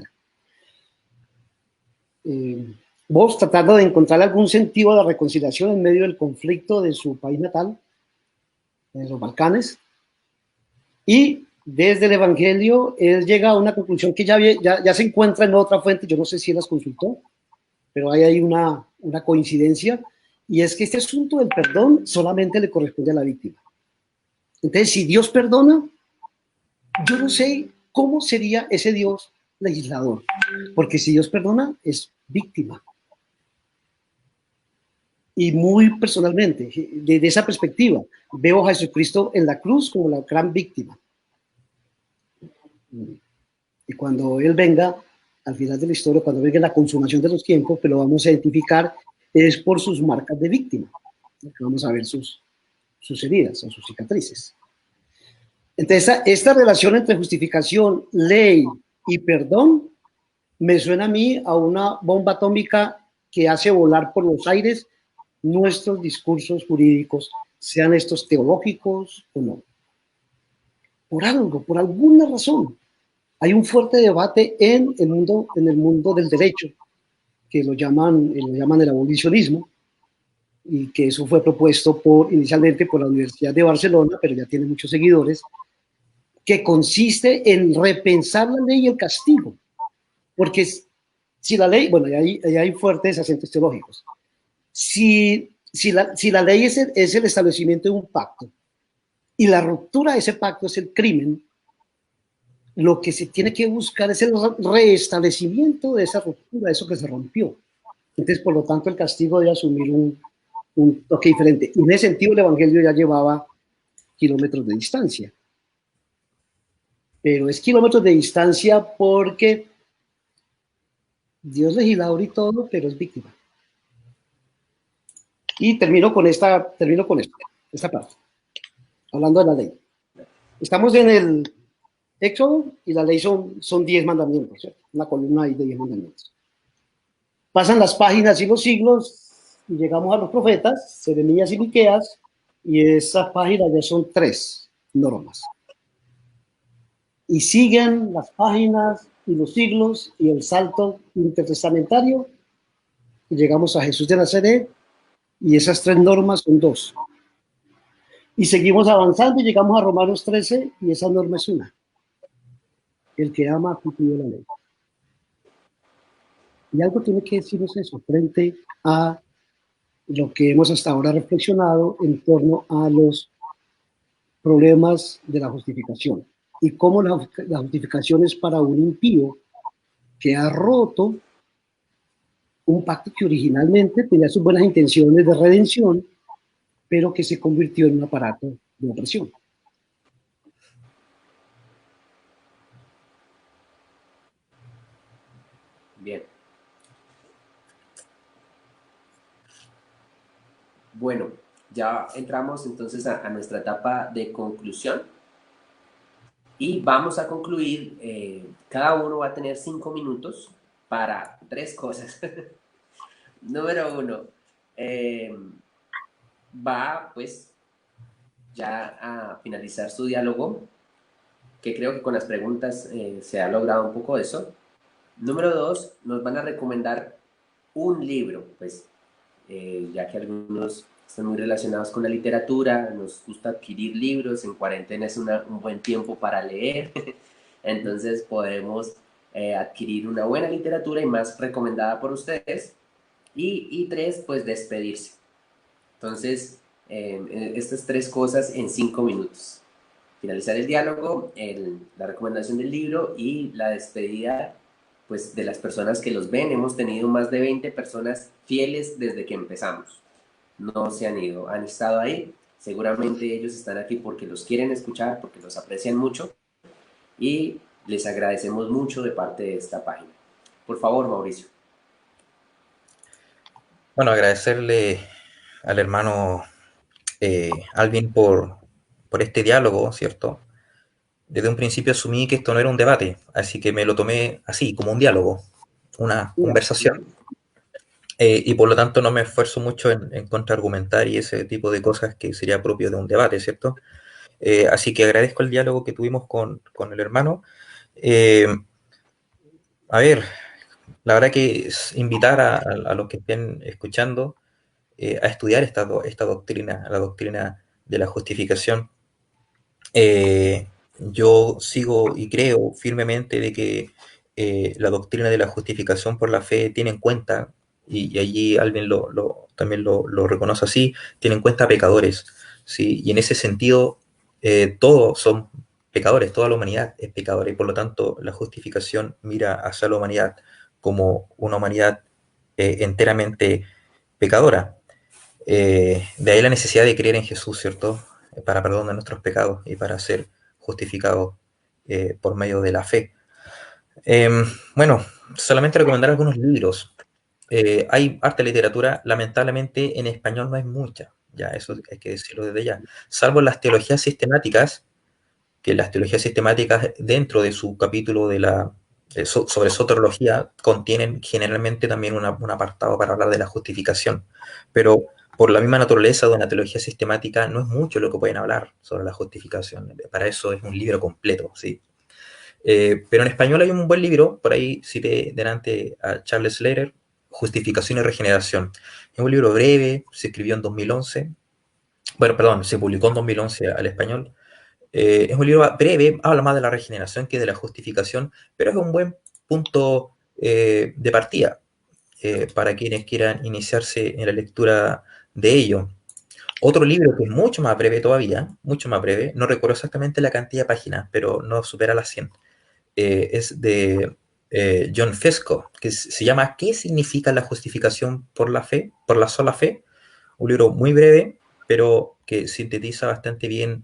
Wolf tratando de encontrar algún sentido a la reconciliación en medio del conflicto de su país natal, en los Balcanes, y desde el Evangelio él llega a una conclusión que ya se encuentra en otra fuente, yo no sé si él las consultó, pero hay una coincidencia, y es que este asunto del perdón solamente le corresponde a la víctima. Entonces, si Dios perdona, yo no sé cómo sería ese Dios legislador, porque si Dios perdona, es víctima. Y muy personalmente, desde esa perspectiva, veo a Jesucristo en la cruz como la gran víctima. Y cuando Él venga, al final de la historia, cuando venga la consumación de los tiempos, que lo vamos a identificar, es por sus marcas de víctima. Vamos a ver sus heridas o sus cicatrices. Entonces, esta relación entre justificación, ley y perdón me suena a mí a una bomba atómica que hace volar por los aires nuestros discursos jurídicos, sean estos teológicos o no. Por algo, por alguna razón. Hay un fuerte debate en el mundo del derecho, que lo llaman el abolicionismo, y que eso fue propuesto inicialmente por la Universidad de Barcelona, pero ya tiene muchos seguidores, que consiste en repensar la ley y el castigo. Porque si la ley, bueno, ahí hay fuertes acentos teológicos. Si la ley es el establecimiento de un pacto y la ruptura de ese pacto es el crimen, lo que se tiene que buscar es el restablecimiento de esa ruptura, de eso que se rompió. Entonces, por lo tanto, el castigo debe asumir un toque diferente. Y en ese sentido, el Evangelio ya llevaba kilómetros de distancia. Pero es kilómetros de distancia porque Dios legislador y todo, pero es víctima. Y termino con esta parte, hablando de la ley. Estamos en el Éxodo y la ley son 10 mandamientos, ¿cierto? Una columna ahí de 10 mandamientos. Pasan las páginas y los siglos y llegamos a los profetas, Jeremías y Miqueas, y esas páginas ya son 3 normas. Y siguen las páginas y los siglos y el salto intertestamentario y llegamos a Jesús de Nazaret y esas 3 normas son 2. Y seguimos avanzando y llegamos a Romanos 13 y esa norma es una. El que ama ha cumplido la ley. Y algo tiene que decirnos eso frente a lo que hemos hasta ahora reflexionado en torno a los problemas de la justificación y cómo la justificación es para un impío que ha roto un pacto que originalmente tenía sus buenas intenciones de redención, pero que se convirtió en un aparato de opresión. Bien. Bueno, ya entramos entonces a nuestra etapa de conclusión y vamos a concluir, cada uno va a tener 5 minutos para 3 cosas. Número 1, va pues ya a finalizar su diálogo, que creo que con las preguntas se ha logrado un poco eso. Número 2, nos van a recomendar un libro, pues ya que algunos están muy relacionados con la literatura, nos gusta adquirir libros, en cuarentena es un buen tiempo para leer, entonces podemos adquirir una buena literatura y más recomendada por ustedes. Y 3, pues despedirse. Entonces, estas 3 cosas en 5 minutos. Finalizar el diálogo, la recomendación del libro y la despedida pues, de las personas que los ven. Hemos tenido más de 20 personas fieles desde que empezamos. No se han ido, han estado ahí. Seguramente ellos están aquí porque los quieren escuchar, porque los aprecian mucho y les agradecemos mucho de parte de esta página. Por favor, Mauricio. Bueno, agradecerle al hermano Alvin por este diálogo, ¿cierto? Desde un principio asumí que esto no era un debate, así que me lo tomé así, como un diálogo, una conversación. Y por lo tanto no me esfuerzo mucho en contraargumentar y ese tipo de cosas que sería propio de un debate, ¿cierto? Así que agradezco el diálogo que tuvimos con el hermano. A ver, la verdad que es invitar a los que estén escuchando a estudiar esta doctrina, la doctrina de la justificación. Yo sigo y creo firmemente de que la doctrina de la justificación por la fe tiene en cuenta, y allí alguien también lo reconoce así, tiene en cuenta pecadores, ¿sí? Y en ese sentido, todos son pecadores, toda la humanidad es pecadora, y por lo tanto la justificación mira hacia la humanidad como una humanidad enteramente pecadora. De ahí la necesidad de creer en Jesús, ¿cierto? Para perdón de nuestros pecados y para ser justificados por medio de la fe. Bueno, solamente recomendar algunos libros. Hay harta literatura, lamentablemente en español no hay mucha, ya eso hay que decirlo desde ya, salvo las teologías sistemáticas, que las teologías sistemáticas dentro de su capítulo sobre soteriología contienen generalmente también un apartado para hablar de la justificación, pero por la misma naturaleza de una teología sistemática no es mucho lo que pueden hablar sobre la justificación, para eso es un libro completo, ¿sí? Pero en español hay un buen libro, por ahí cité delante a Charles Slater, Justificación y Regeneración. Es un libro breve, se escribió en 2011, bueno, perdón, se publicó en 2011 al español. Es un libro breve, habla más de la regeneración que de la justificación, pero es un buen punto de partida para quienes quieran iniciarse en la lectura de ello. Otro libro que es mucho más breve todavía, mucho más breve, no recuerdo exactamente la cantidad de páginas, pero no supera las 100, es de John Fesco, que se llama ¿Qué significa la justificación por la fe, por la sola fe? Un libro muy breve, pero que sintetiza bastante bien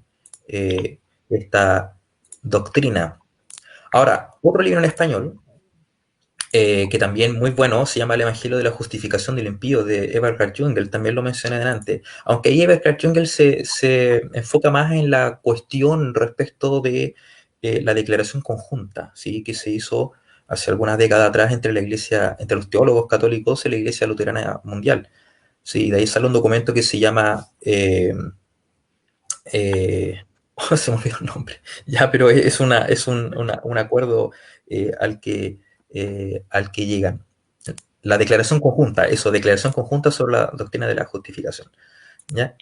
esta doctrina. Ahora, otro libro en español, que también muy bueno, se llama El Evangelio de la Justificación del Impío, de Everhard Jungel, también lo mencioné delante. Aunque ahí Everhard Jungel se enfoca más en la cuestión respecto de la declaración conjunta, ¿sí? Que se hizo hace algunas décadas atrás entre la iglesia, entre los teólogos católicos y la Iglesia Luterana Mundial. Sí, de ahí sale un documento que se llama se me olvidó el nombre. Ya, pero un acuerdo al que llegan. La declaración conjunta, eso, declaración conjunta sobre la doctrina de la justificación. ¿Ya?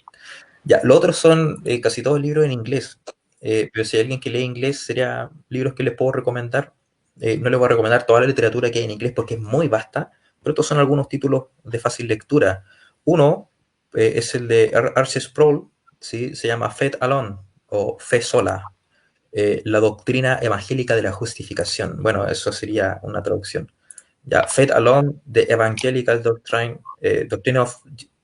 Ya, los otros son casi todos libros en inglés. Pero si hay alguien que lee inglés, serían libros que les puedo recomendar. No les voy a recomendar toda la literatura que hay en inglés porque es muy vasta, pero estos son algunos títulos de fácil lectura. Uno es el de Arce Sproul, ¿sí? Se llama Faith Alone o Fe Sola, la doctrina evangélica de la justificación. Bueno, eso sería una traducción. Ya, Faith Alone, The Evangelical Doctrine of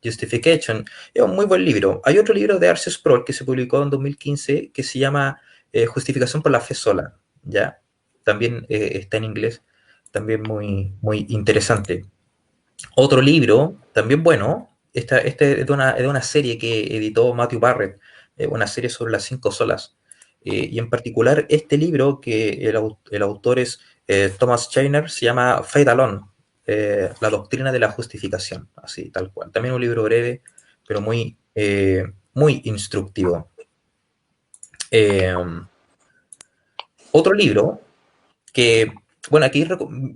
Justification, es un muy buen libro. Hay otro libro de Arce Sproul que se publicó en 2015 que se llama Justificación por la Fe Sola, ¿ya? También está en inglés, también muy, muy interesante. Otro libro, también bueno, este es de una serie que editó Matthew Barrett, una serie sobre las 5 solas. Y en particular, este libro, que el autor es Thomas Scheiner, se llama Faith Alone, la doctrina de la justificación, así, tal cual. También un libro breve, pero muy, muy instructivo. Otro libro que, bueno, aquí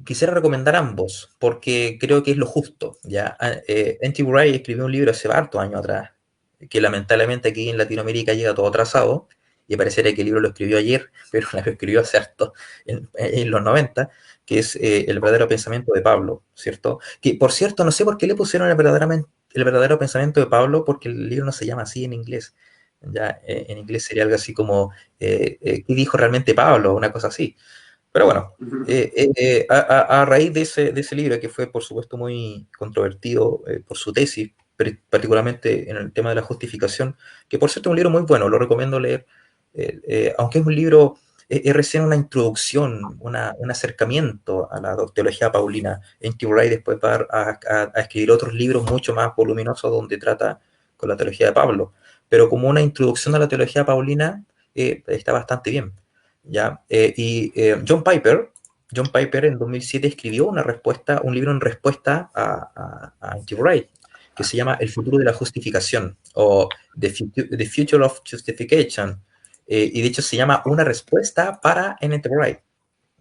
quisiera recomendar ambos, porque creo que es lo justo, ¿ya? N.T. Wright escribió un libro hace hartos años atrás, que lamentablemente aquí en Latinoamérica llega todo atrasado, y pareciera que el libro lo escribió ayer, pero lo escribió hace harto, en los 90, que es El verdadero pensamiento de Pablo, ¿cierto? Que, por cierto, no sé por qué le pusieron el verdadero pensamiento de Pablo, porque el libro no se llama así en inglés. Ya, en inglés sería algo así como, ¿qué dijo realmente Pablo? Una cosa así. Pero bueno, a raíz de ese libro, que fue por supuesto muy controvertido por su tesis, particularmente en el tema de la justificación, que por cierto es un libro muy bueno, lo recomiendo leer, aunque es un libro, es recién una introducción, un acercamiento a la teología paulina. N.T. Wright después va a escribir otros libros mucho más voluminosos donde trata con la teología de Pablo, pero como una introducción a la teología paulina está bastante bien. ¿Ya? John Piper en 2007 escribió un libro en respuesta a N.T. Wright, que se llama El futuro de la justificación, o The Future of Justification, y de hecho se llama Una respuesta para N.T. Wright.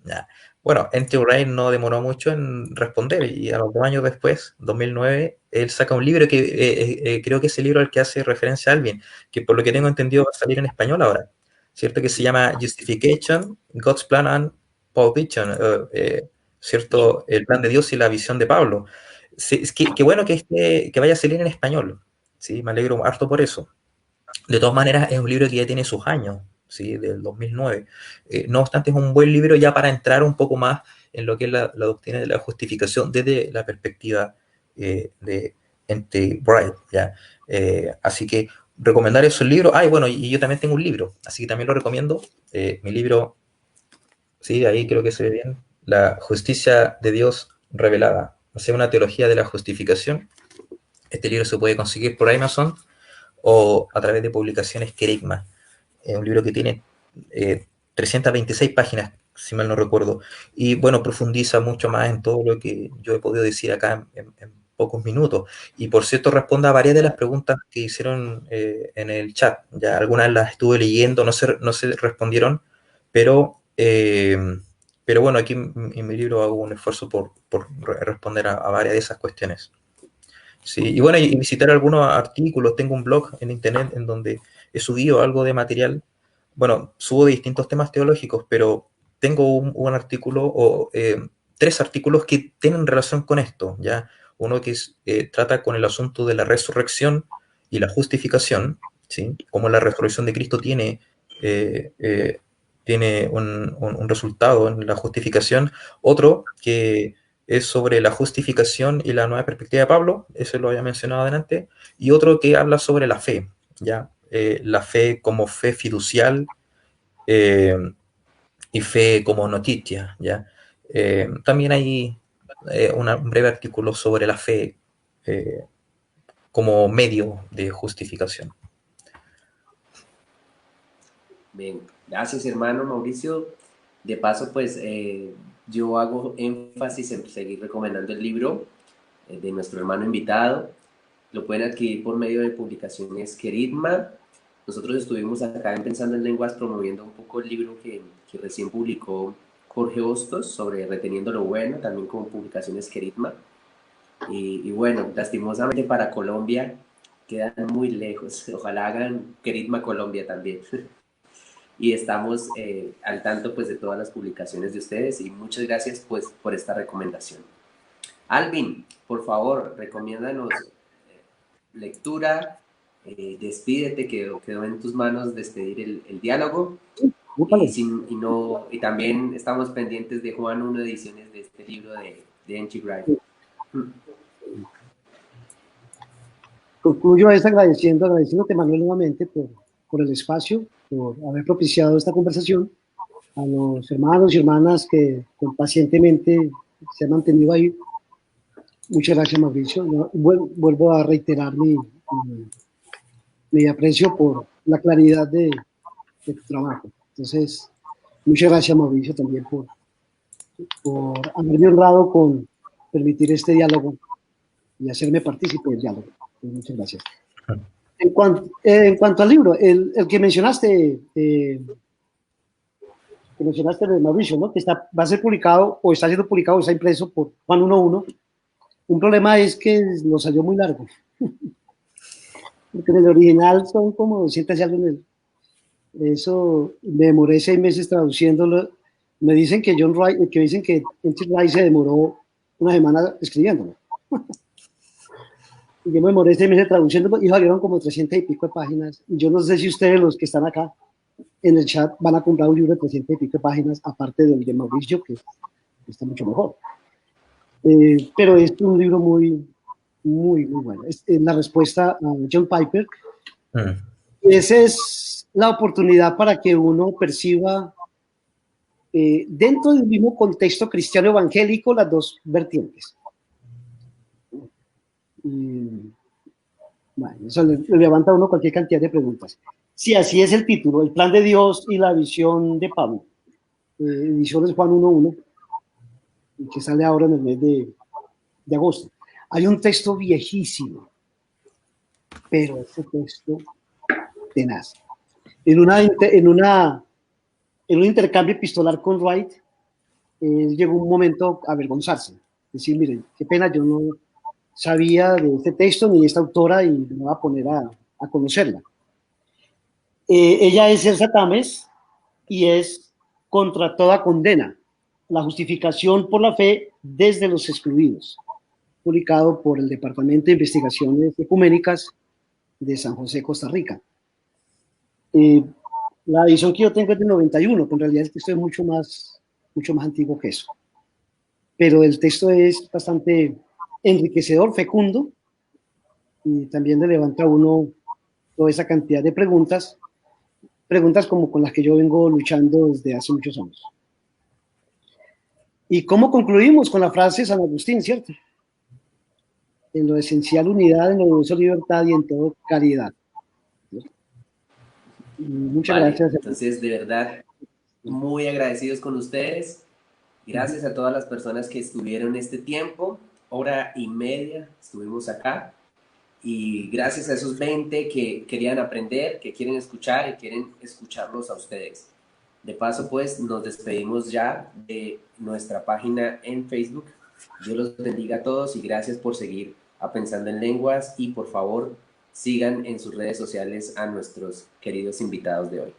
¿Ya? Bueno, N.T. Wright no demoró mucho en responder, y a los 2 años después, 2009, él saca un libro que creo que es el libro al que hace referencia Alvin, que por lo que tengo entendido va a salir en español ahora, ¿cierto? Que se llama Justification, God's Plan and Paul Vision, ¿cierto? El plan de Dios y la visión de Pablo. Sí, qué bueno que vaya a salir en español, ¿sí? Me alegro harto por eso. De todas maneras, es un libro que ya tiene sus años, ¿sí? Del 2009. No obstante, es un buen libro ya para entrar un poco más en lo que es la doctrina de la justificación desde la perspectiva de N.T. Wright, ¿ya? Así que recomendar esos libros. Ah, y bueno, y yo también tengo un libro, así que también lo recomiendo. Mi libro, sí, ahí creo que se ve bien. La justicia de Dios revelada. O sea, una teología de la justificación. Este libro se puede conseguir por Amazon o a través de publicaciones Querigma. Un libro que tiene 326 páginas, si mal no recuerdo, y bueno, profundiza mucho más en todo lo que yo he podido decir acá en pocos minutos. Y por cierto, responde a varias de las preguntas que hicieron en el chat. Ya algunas las estuve leyendo, no se respondieron, pero bueno, aquí en mi libro hago un esfuerzo por responder a varias de esas cuestiones. Sí, y bueno, y visitar algunos artículos. Tengo un blog en internet en donde he subido algo de material. Bueno, subo de distintos temas teológicos, pero tengo un artículo o tres artículos que tienen relación con esto, ¿ya? Uno que trata con el asunto de la resurrección y la justificación, ¿sí? Cómo la resurrección de Cristo eh, eh, tiene un resultado en la justificación. Otro que es sobre la justificación y la nueva perspectiva de Pablo, eso lo había mencionado adelante, y otro que habla sobre la fe, ¿ya? La fe como fe fiducial eh, y fe como noticia, ¿ya? También hay un breve artículo sobre la fe como medio de justificación. Bien, gracias hermano Mauricio. De paso, pues yo hago énfasis en seguir recomendando el libro de nuestro hermano invitado. Lo pueden adquirir por medio de publicaciones Querigma. Nosotros estuvimos acá en Pensando en Lenguas promoviendo un poco el libro que recién publicó Jorge Hostos sobre Reteniendo lo Bueno, también con publicaciones Querigma. Y bueno, lastimosamente para Colombia quedan muy lejos. Ojalá hagan Querigma Colombia también. Y estamos al tanto pues de todas las publicaciones de ustedes y muchas gracias pues por esta recomendación. Alvin, por favor, recomiéndanos lectura, despídete, quedó en tus manos despedir el diálogo y también estamos pendientes de Juan 1 ediciones de este libro de N.T. Wright. Concluyo agradeciéndote, Manuel, nuevamente por el espacio, por haber propiciado esta conversación, a los hermanos y hermanas que pacientemente se han mantenido ahí. Muchas gracias, Mauricio. Vuelvo a reiterar mi aprecio por la claridad de tu trabajo. Entonces, muchas gracias, Mauricio, también por haberme honrado con permitir este diálogo y hacerme partícipe del diálogo. Muchas gracias. En cuanto al libro, el que mencionaste, Mauricio, ¿no? Que va a ser publicado, o está siendo publicado, o está impreso por Juan 1.1. Un problema es que lo salió muy largo. Porque en el original son como 200 y algo. Eso me demoré 6 meses traduciéndolo. Me dicen que N.T. Wright se demoró una semana escribiéndolo. Y yo me demoré 6 meses traduciéndolo y salieron como 300 y pico de páginas. Y yo no sé si ustedes, los que están acá en el chat, van a comprar un libro de 300 y pico de páginas, aparte del de Mauricio, que está mucho mejor. Pero es un libro muy, muy, muy bueno. Es la respuesta a John Piper. Esa es la oportunidad para que uno perciba dentro del mismo contexto cristiano evangélico las dos vertientes. Bueno, eso le levanta a uno cualquier cantidad de preguntas. Si así es el título, el plan de Dios y la visión de Pablo, ediciones Juan 1.1, que sale ahora en el mes de agosto. Hay un texto viejísimo, pero ese texto tenaz. En un intercambio epistolar con Wright, llegó un momento a avergonzarse. Decir, miren, qué pena, yo no sabía de este texto ni de esta autora y me voy a poner a conocerla. Ella es Elsa Tames y es contra toda condena, la justificación por la fe desde los excluidos, publicado por el Departamento de Investigaciones Ecuménicas de San José, Costa Rica. La edición que yo tengo es de 91, pero en realidad el texto es mucho más antiguo que eso. Pero el texto es bastante enriquecedor, fecundo, y también le levanta a uno toda esa cantidad de preguntas como con las que yo vengo luchando desde hace muchos años. ¿Y cómo concluimos? Con la frase de San Agustín, ¿cierto? En lo esencial unidad, en lo glorioso libertad y en todo caridad. Muchas Vale, gracias. entonces de verdad, muy agradecidos con ustedes. Gracias a todas las personas que estuvieron este tiempo, hora y media estuvimos acá. Y gracias a esos 20 que querían aprender, que quieren escuchar y quieren escucharlos a ustedes. De paso, pues nos despedimos ya de nuestra página en Facebook. Dios los bendiga a todos y gracias por seguir a Pensando en Lenguas y por favor sigan en sus redes sociales a nuestros queridos invitados de hoy.